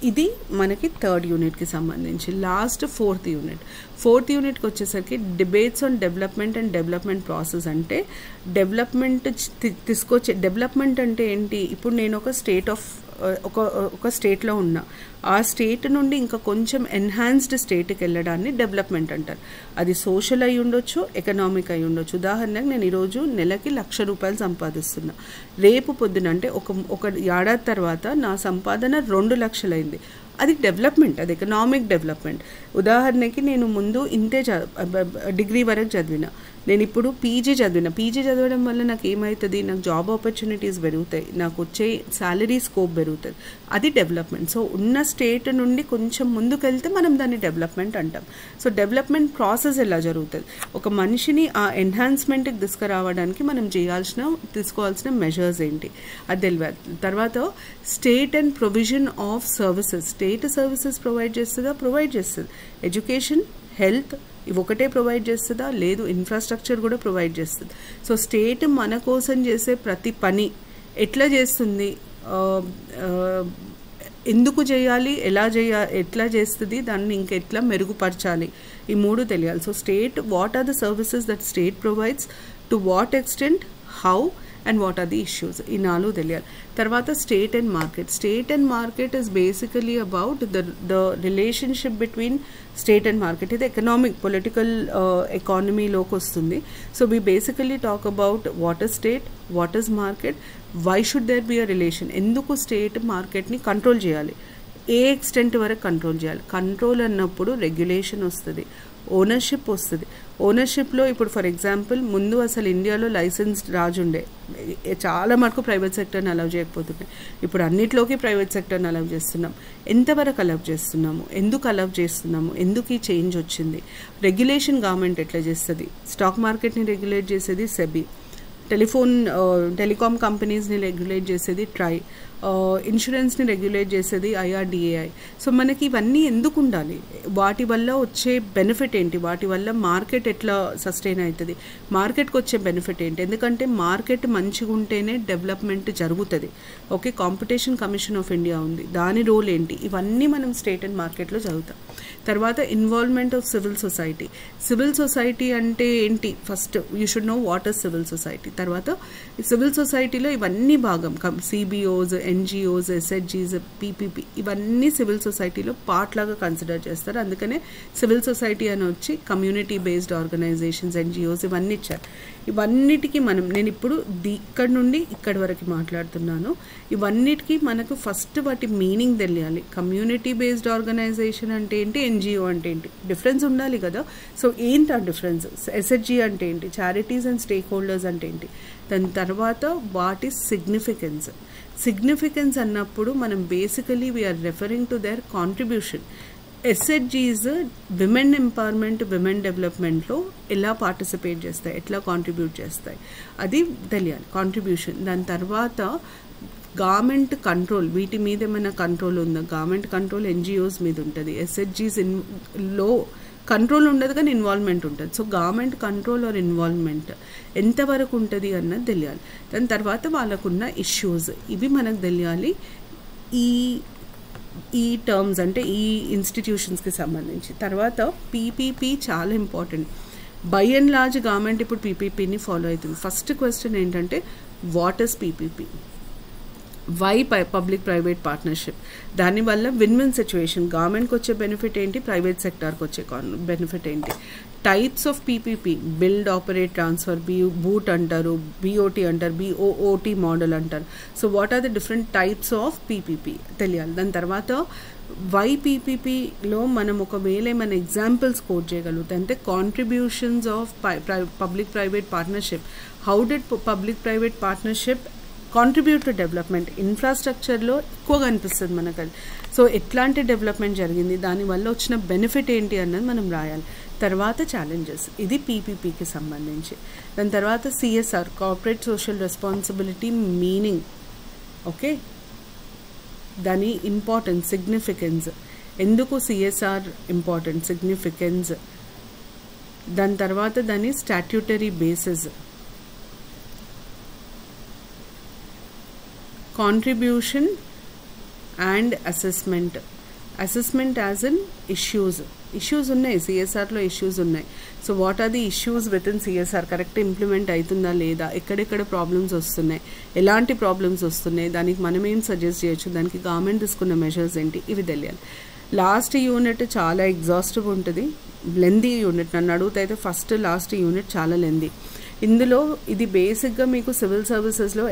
ఇది మనకి 3rd యూనిట్కి సంబంధించి. Last 4th unit. 4th యూనిట్కి వచ్చేసరికి debates on development and development process. అంటే డెవలప్మెంట్ తీసుకొచ్చే, డెవలప్మెంట్ అంటే ఏంటి? ఇప్పుడు నేను ఒక స్టేట్లో ఉన్నా, ఆ స్టేట్ నుండి ఇంకా కొంచెం ఎన్హాన్స్డ్ స్టేట్కి వెళ్ళడాన్ని డెవలప్మెంట్ అంటారు. అది సోషల్ అయి ఉండొచ్చు, ఎకనామిక్ అయి ఉండొచ్చు. ఉదాహరణకు నేను ఈరోజు నెలకి 1,00,000 రూపాయలు సంపాదిస్తున్నా, రేపు పొద్దున అంటే ఒక ఏడాది తర్వాత నా సంపాదన 2 లక్షలు అయింది. అది డెవలప్మెంట్, అది ఎకనామిక్ డెవలప్మెంట్. ఉదాహరణకి నేను ముందు ఇంతే డిగ్రీ వరకు చదివిన, నేను ఇప్పుడు పీజీ చదివిన. పీజీ చదవడం వల్ల నాకు ఏమవుతుంది? నాకు జాబ్ ఆపర్చునిటీస్ పెరుగుతాయి, నాకు వచ్చే శాలరీ స్కోప్ పెరుగుతుంది. అది డెవలప్మెంట్. సో ఉన్న స్టేట్ నుండి కొంచెం ముందుకు వెళ్తే మనం దాన్ని డెవలప్మెంట్ అంటాం. సో డెవలప్మెంట్ ప్రాసెస్ ఎలా జరుగుతుంది? ఒక మనిషిని ఆ ఎన్హాన్స్మెంట్కి తీసుకురావడానికి మనం తీసుకోవాల్సిన మెజర్స్ ఏంటి అది తెలియాలి. తర్వాత state and provision of services. State services provide చేస్తుంది. ఎడ్యుకేషన్, హెల్త్ ఇవి ఒకటే ప్రొవైడ్ చేస్తుందా? లేదు, ఇన్ఫ్రాస్ట్రక్చర్ కూడా ప్రొవైడ్ చేస్తుంది. సో స్టేట్ మన కోసం చేసే ప్రతి పని ఎట్లా చేస్తుంది, ఎందుకు చేయాలి, ఎట్లా చేస్తుంది, దాన్ని ఇంకెట్లా మెరుగుపరచాలి, ఈ 3 తెలియాలి. So state, what are the services that state provides, to what extent, how, and what are the issues, ఈ 4 తెలియాలి. తర్వాత state and market. State and market is basically about the relationship between state and market. ఇది economic, political ఎకానమీలోకి వస్తుంది. So we basically talk about what is state, what is market, why should there be a relation, ఎందుకు state మార్కెట్ని control చేయాలి, ఏ extent వరకు control చేయాలి. Control అన్నప్పుడు రెగ్యులేషన్ వస్తుంది, ఓనర్షిప్ వస్తుంది. ఓనర్షిప్లో ఇప్పుడు ఫర్ ఎగ్జాంపుల్ ముందు అసలు ఇండియాలో లైసెన్స్డ్ రాజు ఉండే, చాలా మటుకు ప్రైవేట్ సెక్టర్ని అలౌ చేయకపోతున్నాయి. ఇప్పుడు అన్నిట్లోకి ప్రైవేట్ సెక్టర్ని అలౌ చేస్తున్నాం. ఎంతవరకు అలౌ చేస్తున్నాము, ఎందుకు అలౌ చేస్తున్నాము, ఎందుకు ఈ చేంజ్ వచ్చింది, రెగ్యులేషన్ గవర్నమెంట్ ఎట్లా చేస్తుంది. స్టాక్ మార్కెట్ని రెగ్యులేట్ చేసేది సెబీ, టెలికామ్ కంపెనీస్ని రెగ్యులేట్ చేసేది ట్రై, ఇన్సూరెన్స్ని రెగ్యులేట్ చేసేది IRDAI. సో మనకి ఇవన్నీ ఎందుకు ఉండాలి, వాటి వల్ల వచ్చే బెనిఫిట్ ఏంటి, వాటి వల్ల మార్కెట్ ఎట్లా సస్టైన్ అవుతుంది, మార్కెట్కి వచ్చే బెనిఫిట్ ఏంటి. ఎందుకంటే మార్కెట్ మంచిగా ఉంటేనే డెవలప్మెంట్ జరుగుతుంది. Okay, competition commission of India ఉంది, దాని రోల్ ఏంటి, ఇవన్నీ మనం స్టేట్ అండ్ మార్కెట్లో చదువుతాం. తర్వాత involvement of civil society. Civil society అంటే ఏంటి? First you should know what is civil society. తర్వాత సివిల్ సొసైటీలో ఇవన్నీ భాగం, CBOs, NGOs, SHGs, PPP, ఇవన్నీ సివిల్ సొసైటీలో పార్ట్ లాగా కన్సిడర్ చేస్తారు. అందుకనే సివిల్ సొసైటీ అని వచ్చి కమ్యూనిటీ బేస్డ్ ఆర్గనైజేషన్స్, NGOs ఇవన్నీ ఇచ్చారు. ఇవన్నిటికీ నేను ఇప్పుడు ఇక్కడ నుండి ఇక్కడి వరకు మాట్లాడుతున్నాను. ఇవన్నిటికీ మనకు ఫస్ట్ వాటి మీనింగ్ తెలియాలి. కమ్యూనిటీ బేస్డ్ ఆర్గనైజేషన్ అంటే ఏంటి, NGO అంటే ఏంటి, డిఫరెన్స్ ఉండాలి కదా. సో ఏంటి ఆ డిఫరెన్స్? SHG అంటే ఏంటి, చారిటీస్ అండ్ స్టేక్ హోల్డర్స్ అంటే ఏంటి. దాని తర్వాత వాటి సిగ్నిఫికెన్స్ అన్నప్పుడు మనం basically we are referring to their contribution. SHGs women empowerment, women డెవలప్మెంట్లో ఎలా పార్టిసిపేట్ చేస్తాయి, ఎట్లా కాంట్రిబ్యూట్ చేస్తాయి, అది తెలియాలి, కాంట్రిబ్యూషన్. దాని తర్వాత గవర్నమెంట్ కంట్రోల్, వీటి మీద ఏమైనా కంట్రోల్ ఉందా, గవర్నమెంట్ కంట్రోల్ NGOs మీద ఉంటుంది. SHGs లో కంట్రోల్ ఉండదు కానీ ఇన్వాల్వ్మెంట్ ఉంటుంది. So government control or involvement ఎంతవరకు ఉంటుంది అన్నది తెలియాలి. దాని తర్వాత వాళ్ళకున్న ఇష్యూస్, ఇవి మనకు తెలియాలి. ఈ టర్మ్స్ అంటే ఈ ఇన్స్టిట్యూషన్స్కి సంబంధించి. తర్వాత PPP చాలా important. By and large government ఇప్పుడు PPPని ఫాలో అవుతుంది. ఫస్ట్ క్వశ్చన్ ఏంటంటే what is PPP, why public private partnership, దానివల్ల విన్ విన్ సిచ్యువేషన్, గవర్నమెంట్కి వచ్చే బెనిఫిట్ ఏంటి, ప్రైవేట్ సెక్టార్కి వచ్చే బెనిఫిట్ ఏంటి. Types of PPP, build operate transfer, boot అంటారు, బీఓటీ అంటారు, బీఓఓటీ మోడల్ అంటారు. So what are the different types of PPP తెలియాలి. దాని తర్వాత వై పీపీపీలో మనం ఒకవేళ ఏమైనా ఎగ్జాంపుల్స్ కోట్ చేయగలుగుతాయి అంటే contributions of public private partnership, how did public private partnership contribute to development, ఇన్ఫ్రాస్ట్రక్చర్లో ఎక్కువగా అనిపిస్తుంది మనకు అది. సో ఎట్లాంటి డెవలప్మెంట్ జరిగింది, దానివల్ల వచ్చిన బెనిఫిట్ ఏంటి అన్నది మనం రాయాలి. తర్వాత ఛాలెంజెస్, ఇది పీపీపీకి సంబంధించి. దాని తర్వాత CSR, corporate social responsibility meaning, okay, దాని ఇంపార్టెన్స్, సిగ్నిఫికెన్స్, ఎందుకు సిఎస్ఆర్ ఇంపార్టెంట్, సిగ్నిఫికెన్స్. దాని తర్వాత దాని statutory basis, contribution and assessment. Assessment as in issues ఉన్నాయి, సిఎస్ఆర్లో ఇష్యూస్ ఉన్నాయి. So what are the issues with in CSR, correct implement అవుతుందా లేదా, ఎక్కడెక్కడ ప్రాబ్లమ్స్ వస్తున్నాయి, ఎలాంటి ప్రాబ్లమ్స్ వస్తున్నాయి, దానికి మనం ఏం సజెస్ట్ చేయొచ్చు, దానికి గవర్నమెంట్ తీసుకున్న మెజర్స్ ఏంటి, ఇవి తెలియాలి. లాస్ట్ యూనిట్ చాలా ఎగ్జాస్టివ్ ఉంటుంది, లెందీ యూనిట్. నన్ను అడుగుతాయితే ఫస్ట్ లాస్ట్ యూనిట్ చాలా లెందీ. ఇందులో ఇది బేసిక్గా మీకు సివిల్ సర్వీసెస్లో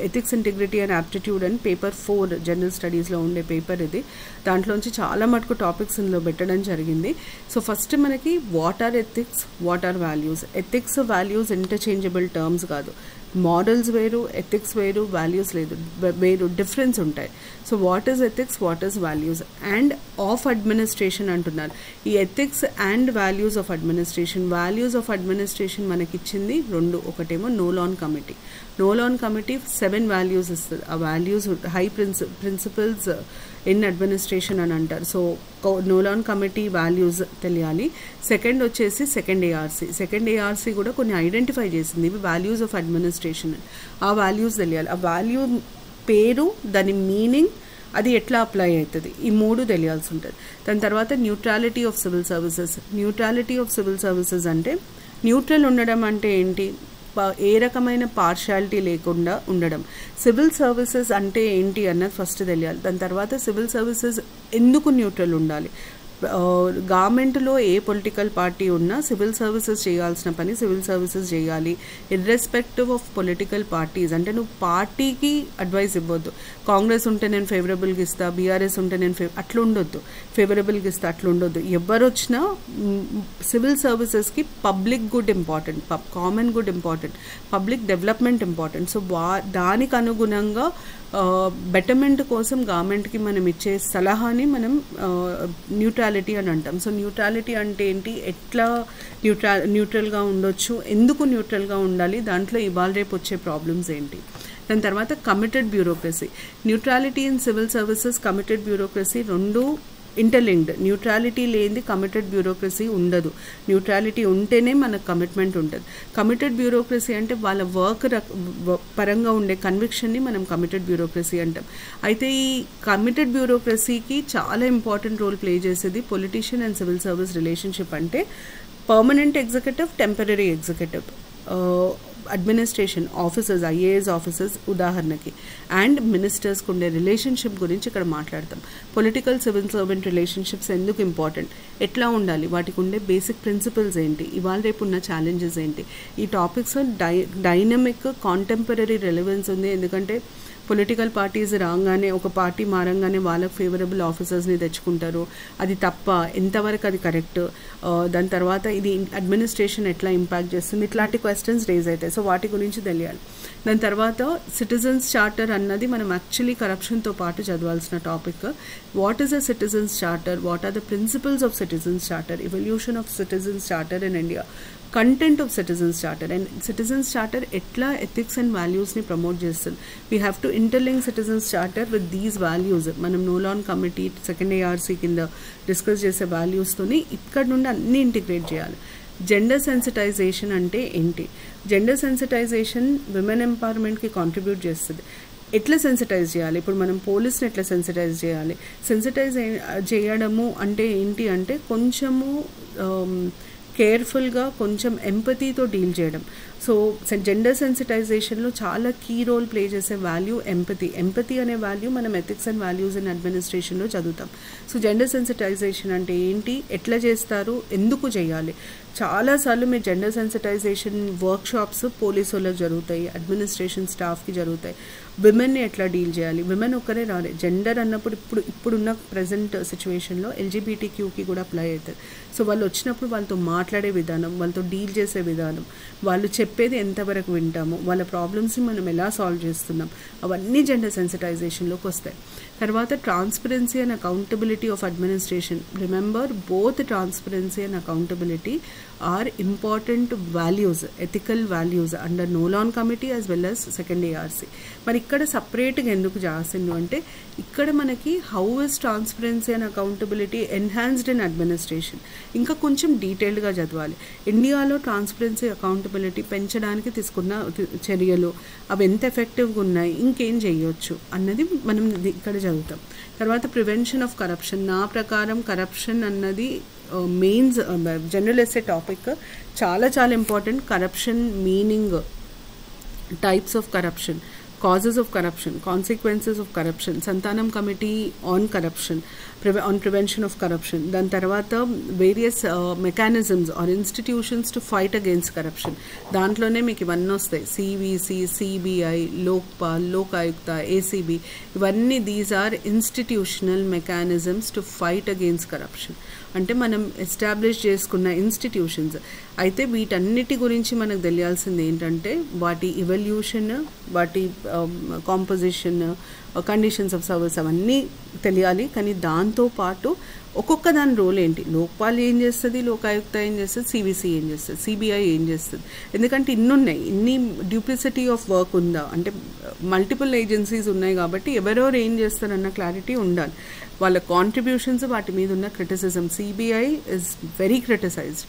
ఎథిక్స్ ఇంటిగ్రిటీ అండ్ యాప్టిట్యూడ్ అని పేపర్ 4 జనరల్ స్టడీస్లో ఉండే పేపర్ ఇది. దాంట్లోంచి చాలా మటుకు టాపిక్స్ ఇందులో పెట్టడం జరిగింది. సో ఫస్ట్ మనకి what are ethics, what are values. Ethics values interchangeable terms కాదు, మోడల్స్ వేరు, ఎథిక్స్ వేరు, వాల్యూస్ వేరు, డిఫరెన్స్ ఉంటాయి. So what is ethics, what is values. And of administration అంటున్నారు. ఈ ethics and values of administration, values of administration మనకి ఇచ్చింది 2. ఒకటేమో Nolan committee. Nolan committee 7 values ఇస్తుంది. ఆ values high principles in administration అని అంటారు. సో నోలాన్ కమిటీ వాల్యూస్ తెలియాలి. సెకండ్ వచ్చేసి సెకండ్ ఏఆర్సీ కూడా కొన్ని ఐడెంటిఫై చేసింది, ఇవి వాల్యూస్ ఆఫ్ అడ్మినిస్ట్రేషన్. ఆ వాల్యూస్ తెలియాలి. ఆ వాల్యూ పేరు, దాని మీనింగ్, అది ఎట్లా అప్లై అవుతుంది, ఈ 3 తెలియాల్సి ఉంటుంది. దాని తర్వాత neutrality of civil services. Neutrality of civil services అంటే న్యూట్రల్ ఉండడం అంటే ఏంటి, ఏ రకమైన పార్షాలిటీ లేకుండా ఉండడం. సివిల్ సర్వీసెస్ అంటే ఏంటి అన్నది ఫస్ట్ తెలియాలి. దాని తర్వాత సివిల్ సర్వీసెస్ ఎందుకు న్యూట్రల్ ఉండాలి, గవర్నమెంట్లో ఏ పొలిటికల్ పార్టీ ఉన్నా సివిల్ సర్వీసెస్ చేయాల్సిన పని సివిల్ సర్వీసెస్ చేయాలి, ఇర్రెస్పెక్టివ్ ఆఫ్ పొలిటికల్ పార్టీస్. అంటే నువ్వు పార్టీకి అడ్వైస్ ఇవ్వద్దు, కాంగ్రెస్ ఉంటే నేను ఫేవరబుల్గా ఇస్తా, బీఆర్ఎస్ ఉంటే నేను అట్లా ఉండొద్దు, ఫేవరబుల్గా ఇస్తా అట్లా ఉండొద్దు. ఎవరు వచ్చినా సివిల్ సర్వీసెస్కి public good important, common good important, public development important. So దానికి అనుగుణంగా బెటర్మెంట్ కోసం గవర్నమెంట్కి మనం ఇచ్చే సలహాని మనం న్యూట్రాలిటీ అని అంటాం. సో న్యూట్రాలిటీ అంటే ఏంటి, ఎట్లా న్యూట్రల్గా ఉండొచ్చు, ఎందుకు న్యూట్రల్గా ఉండాలి, దాంట్లో ఇవాళ రేపు వచ్చే ప్రాబ్లమ్స్ ఏంటి. దాని తర్వాత committed bureaucracy. Neutrality in civil services, committed bureaucracy 2 interlinked. Neutrality లేనిది కమిటెడ్ బ్యూరోక్రసీ ఉండదు, న్యూట్రాలిటీ ఉంటేనే మనకు కమిట్మెంట్ ఉంటుంది. కమిటెడ్ బ్యూరోక్రసీ అంటే వాళ్ళ వర్క్ పరంగా ఉండే కన్విక్షన్ని మనం కమిటెడ్ బ్యూరోక్రసీ అంటాం. అయితే ఈ కమిటెడ్ బ్యూరోక్రసీకి చాలా ఇంపార్టెంట్ రోల్ ప్లే చేసేది politician and civil service relationship. అంటే permanent executive, temporary executive, administration officers, IAS officers ఉదాహరణకి, అండ్ మినిస్టర్స్కి ఉండే రిలేషన్షిప్ గురించి ఇక్కడ మాట్లాడతాం. పొలిటికల్ సివిల్ సర్వెంట్ రిలేషన్షిప్స్ ఎందుకు ఇంపార్టెంట్, ఎట్లా ఉండాలి, వాటికి ఉండే బేసిక్ ప్రిన్సిపల్స్ ఏంటి, ఇవాళ రేపు ఉన్న ఛాలెంజెస్ ఏంటి. ఈ టాపిక్స్ డైనమిక్ కాంటెంపరీ రెలవెన్స్ ఉంది. ఎందుకంటే పొలిటికల్ పార్టీస్ రాగానే, ఒక పార్టీ మారంగానే వాళ్ళకు ఫేవరబుల్ ఆఫీసర్స్ని తెచ్చుకుంటారు, అది తప్ప, ఎంతవరకు అది కరెక్ట్, దాని తర్వాత ఇది అడ్మినిస్ట్రేషన్ ఎట్లా ఇంపాక్ట్ చేస్తుంది, ఇట్లాంటి క్వశ్చన్స్ రేజ్ అవుతాయి. సో వాటి గురించి తెలియాలి. దాని తర్వాత సిటిజన్స్ చార్టర్ అన్నది మనం యాక్చువల్లీ కరప్షన్తో పాటు చదవాల్సిన topic. What is a citizens charter, what are the principles of citizens charter, evolution of citizens charter in India, content of citizens charter, and citizens charter ఎట్లా ఎథిక్స్ అండ్ వాల్యూస్ని promote చేస్తుంది. We have to interlink citizens charter with these values. మనం Nolan committee second ARC కింద discuss చేసే వాల్యూస్తోని ఇక్కడ నుండి అన్నీ ఇంటిగ్రేట్ చేయాలి. జెండర్ సెన్సిటైజేషన్ అంటే ఏంటి, జెండర్ సెన్సిటైజేషన్ విమెన్ ఎంపవర్మెంట్కి కాంట్రిబ్యూట్ చేస్తుంది. ఎట్లా సెన్సిటైజ్ చేయాలి, ఇప్పుడు మనం పోలీస్ని ఎట్లా సెన్సిటైజ్ చేయాలి, సెన్సిటైజ్ చేయడము అంటే ఏంటి అంటే కొంచెము కేర్ఫుల్గా కొంచెం ఎంపతీతో డీల్ చేయడం. సో జెండర్ సెన్సిటైజేషన్లో చాలా కీ రోల్ ప్లే చేసే వాల్యూ ఎంపతి అనే వాల్యూ మనం ఎథిక్స్ అండ్ వాల్యూస్ ఇన్ అడ్మినిస్ట్రేషన్లో చదువుతాం. సో జెండర్ సెన్సిటైజేషన్ అంటే ఏంటి, ఎట్లా చేస్తారు, ఎందుకు చేయాలి. చాలాసార్లు మీరు జెండర్ సెన్సిటైజేషన్ వర్క్షాప్స్ పోలీసు వాళ్ళకి జరుగుతాయి, అడ్మినిస్ట్రేషన్ స్టాఫ్కి జరుగుతాయి. విమెన్ని ఎట్లా డీల్ చేయాలి, విమెన్ ఒక్కరే రాలే. జెండర్ అన్నప్పుడు ఇప్పుడున్న ప్రజెంట్ సిచ్యువేషన్లో LGBTQ కూడా అప్లై అవుతుంది. సో వాళ్ళు వచ్చినప్పుడు వాళ్ళతో మాట్లాడే విధానం, వాళ్ళతో డీల్ చేసే విధానం, వాళ్ళు చెప్పేది ఎంతవరకు వింటాము, వాళ్ళ ప్రాబ్లమ్స్ని మనం ఎలా సాల్వ్ చేస్తున్నాం, అవన్నీ జెండర్ సెన్సిటైజేషన్లోకి వస్తాయి. తర్వాత transparency and accountability of administration. Remember, both transparency and accountability are important values, ethical values under Nolan committee as well as second ARC. మరి ఇక్కడ సపరేట్గా ఎందుకు చేసిండు అంటే, ఇక్కడ మనకి how is transparency and accountability enhanced in administration ఇంకా కొంచెం డీటెయిల్డ్గా చదవాలి. ఇండియాలో ట్రాన్స్పరెన్సీ అకౌంటబిలిటీ పెంచడానికి తీసుకున్న చర్యలు అవి ఎంత ఎఫెక్టివ్గా ఉన్నాయి, ఇంకేం చేయొచ్చు అన్నది మనం ఇక్కడ చదువుతాం. తర్వాత ప్రివెన్షన్ ఆఫ్ కరప్షన్. నా ప్రకారం కరప్షన్ అన్నది మెయిన్స్ జనరల్ ఎస్సే టాపిక్, చాలా చాలా important. Corruption meaning, types of corruption, causes of corruption, consequences of corruption, Santanam Committee on corruption, on prevention of corruption. దాని తర్వాత various mechanisms or institutions to fight against corruption. దాంట్లోనే మీకు ఇవన్నీ వస్తాయి, CVC, CBI, Lokpal, Lokayukta, ACB, ఇవన్నీ these are institutional mechanisms to fight against corruption. అంటే మనం establish చేసుకున్న ఇన్స్టిట్యూషన్స్. అయితే వీటన్నిటి గురించి మనకు తెలియాల్సింది ఏంటంటే, వాటి ఎవల్యూషన్, వాటి కాంపోజిషన్, కండిషన్స్ ఆఫ్ సర్వీస్ అవన్నీ తెలియాలి. కానీ దాంతోపాటు ఒక్కొక్క దాని రోల్ ఏంటి, లోక్పాల్ ఏం చేస్తుంది, లోకాయుక్త ఏం చేస్తుంది, CVC ఏం చేస్తుంది, CBI ఏం చేస్తుంది. ఎందుకంటే ఇన్ని డ్యూప్లిసిటీ ఆఫ్ వర్క్ ఉందా అంటే మల్టిపుల్ ఏజెన్సీస్ ఉన్నాయి కాబట్టి ఎవరెవరు ఏం చేస్తారన్న క్లారిటీ ఉండాలి. వాళ్ళ కాంట్రిబ్యూషన్స్, వాటి మీద ఉన్న criticism. CBI is very criticised.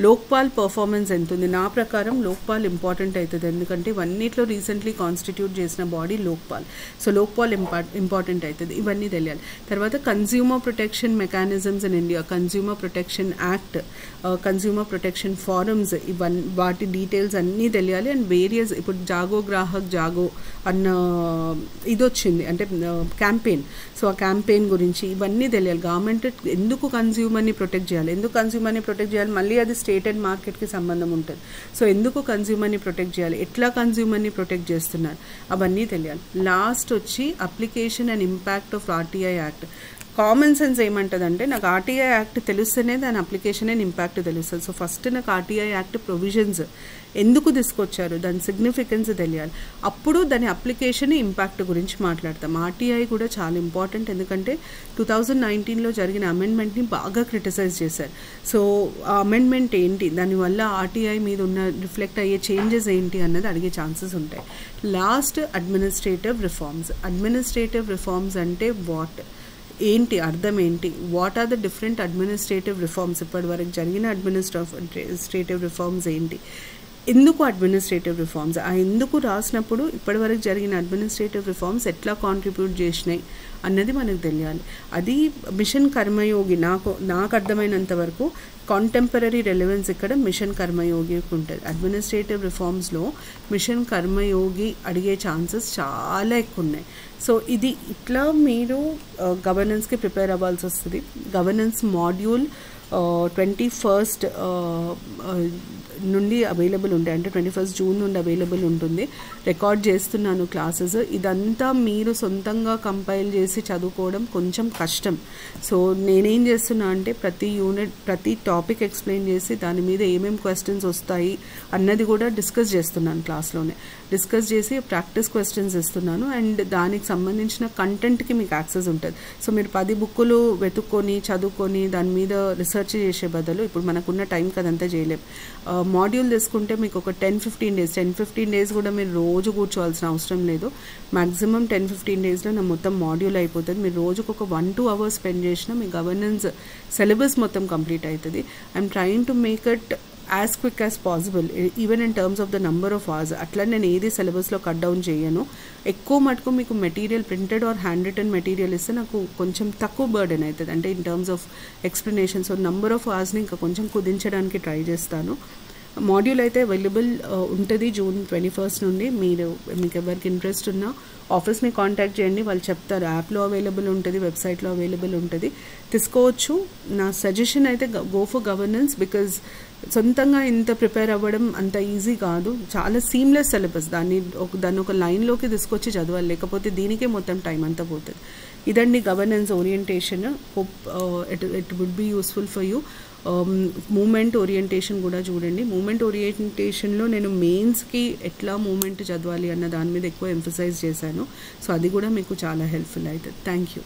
Lokpal performance ఎంత ఉంది, నా ప్రకారం లోక్పాల్ ఇంపార్టెంట్ అవుతుంది. ఎందుకంటే ఇవన్నిట్లో రీసెంట్లీ కాన్స్టిట్యూట్ చేసిన body Lokpal. So Lokpal important అవుతుంది. ఇవన్నీ తెలియాలి. తర్వాత consumer protection mechanisms in India, consumer protection act, consumer protection forms, వాటి డీటెయిల్స్ అన్నీ తెలియాలి. అండ్ వేరియస్, ఇప్పుడు జాగో గ్రాహక్ జాగో అన్న ఇది వచ్చింది అంటే క్యాంపెయిన్. సో ఆ క్యాంపెయిన్ గురించి ఇవన్నీ తెలియాలి. గవర్నమెంట్ ఎందుకు కన్స్యూమర్ని ప్రొటెక్ట్ చేయాలి, ఎందుకు కన్స్యూమర్ని ప్రొటెక్ట్ చేయాలి, మళ్ళీ అది స్టేట్ అండ్ మార్కెట్కి సంబంధం ఉంటుంది. సో ఎందుకు కన్స్యూమర్ని ప్రొటెక్ట్ చేయాలి, ఎట్లా కన్స్యూమర్ని ప్రొటెక్ట్ చేస్తున్నారు, అవన్నీ తెలియాలి. లాస్ట్ వచ్చి application and impact of RTI act. Common sense ఏమంటుందంటే, నాకు RTI యాక్ట్ తెలిస్తేనే దాని అప్లికేషన్ అండ్ ఇంపాక్ట్ తెలుస్తుంది. సో ఫస్ట్ నాకు RTI యాక్ట్ ప్రొవిజన్స్ ఎందుకు తీసుకొచ్చారు, దాని సిగ్నిఫికెన్స్ తెలియాలి. అప్పుడు దాని అప్లికేషన్ ఇంపాక్ట్ గురించి మాట్లాడతాం. RTI కూడా చాలా ఇంపార్టెంట్, ఎందుకంటే 2019లో జరిగిన అమెండ్మెంట్ని బాగా క్రిటిసైజ్ చేశారు. సో ఆ అమెండ్మెంట్ ఏంటి, దానివల్ల RTI మీద ఉన్న రిఫ్లెక్ట్ అయ్యే చేంజెస్ ఏంటి అన్నది అడిగే ఛాన్సెస్ ఉంటాయి. Last administrative reforms. Administrative reforms అంటే వాట్, ఏంటి, అర్థం ఏంటి, what are the different administrative reforms, ఇప్పటి వరకు జరిగిన అడ్మినిస్ట్రేటివ్ రిఫార్మ్స్ ఏంటి, ఎందుకు అడ్మినిస్ట్రేటివ్ రిఫార్మ్స్, ఆ ఎందుకు రాసినప్పుడు ఇప్పటివరకు జరిగిన అడ్మినిస్ట్రేటివ్ రిఫార్మ్స్ ఎట్లా కాంట్రిబ్యూట్ చేసినాయి అన్నది మనకు తెలియాలి. అది మిషన్ కర్మయోగి, నాకు అర్థమైనంత వరకు కాంటెంపరీ రెలెవెన్స్ ఇక్కడ మిషన్ కర్మయోగికి ఉంటుంది. అడ్మినిస్ట్రేటివ్ రిఫార్మ్స్లో మిషన్ కర్మయోగి అడిగే ఛాన్సెస్ చాలా ఎక్కువ ఉన్నాయి. సో ఇది ఇట్లా మీరు గవర్నెన్స్కి ప్రిపేర్ అవ్వాల్సి వస్తుంది. గవర్నెన్స్ మాడ్యూల్ 21st నుండి అవైలబుల్ ఉంటాయి, అంటే 21 జూన్ నుండి అవైలబుల్ ఉంటుంది. రికార్డ్ చేస్తున్నాను క్లాసెస్. ఇదంతా మీరు సొంతంగా కంపైల్ చేసి చదువుకోవడం కొంచెం కష్టం. సో నేనేం చేస్తున్నా అంటే ప్రతి యూనిట్, ప్రతి టాపిక్ ఎక్స్ప్లెయిన్ చేసి దాని మీద ఏమేమి క్వశ్చన్స్ వస్తాయి అన్నది కూడా డిస్కస్ చేస్తున్నాను క్లాస్లోనే. డిస్కస్ చేసి ప్రాక్టీస్ క్వశ్చన్స్ ఇస్తున్నాను. అండ్ దానికి సంబంధించిన కంటెంట్కి మీకు యాక్సెస్ ఉంటుంది. సో మీరు 10 బుక్కులు వెతుక్కొని చదువుకొని దాని మీద రీసెర్చ్ చేసే బదులు, ఇప్పుడు మనకున్న టైంకి అదంతా చేయలేం. మాడ్యూల్ తీసుకుంటే మీకు ఒక 10-15 డేస్ కూడా మీరు రోజు కూర్చోవాల్సిన అవసరం లేదు. మ్యాక్సిమం 10-15 డేస్లో నా మొత్తం మాడ్యూల్ అయిపోతుంది. మీరు రోజుకు ఒక 1-2 అవర్స్ స్పెండ్ చేసినా మీ గవర్నెన్స్ సిలబస్ మొత్తం కంప్లీట్ అవుతుంది. I'm trying to make it as quick as possible, even in terms of the number of hours. అట్లా నేను ఏది సిలబస్లో కట్ డౌన్ చేయను. ఎక్కువ మటుకు మీకు material printed or handwritten material ఇస్తే నాకు కొంచెం తక్కువ బర్డెన్ అవుతుంది, అంటే in terms of explanation. So number of అవర్స్ని ఇంకా కొంచెం కుదించడానికి ట్రై చేస్తాను. మాడ్యూల్ అయితే అవైలబుల్ ఉంటుంది June 21st నుండి. మీకు ఎవరికి ఇంట్రెస్ట్ ఉన్నా ఆఫీస్ని కాంటాక్ట్ చేయండి, వాళ్ళు చెప్తారు. యాప్లో అవైలబుల్ ఉంటుంది, వెబ్సైట్లో అవైలబుల్ ఉంటుంది, తీసుకోవచ్చు. నా సజెషన్ అయితే గో ఫర్ గవర్నెన్స్, బికాజ్ సొంతంగా ఇంత ప్రిపేర్ అవ్వడం అంత ఈజీ కాదు. చాలా సీమ్లెస్ సిలబస్, దాన్ని ఒక లైన్లోకి తీసుకొచ్చి చదవాలి, లేకపోతే దీనికే మొత్తం టైం అంతా పోతుంది. ఇదండి governance orientation. Hope it would be useful for you. Moment orientation కూడా చూడండి. మూమెంట్ ఓరియంటేషన్లో నేను మెయిన్స్కి ఎట్లా మూమెంట్ చదవాలి అన్న దాని మీద ఎక్కువ ఎంఫసైజ్ చేశాను. సో అది కూడా మీకు చాలా హెల్ప్ఫుల్ అవుతుంది. Thank you.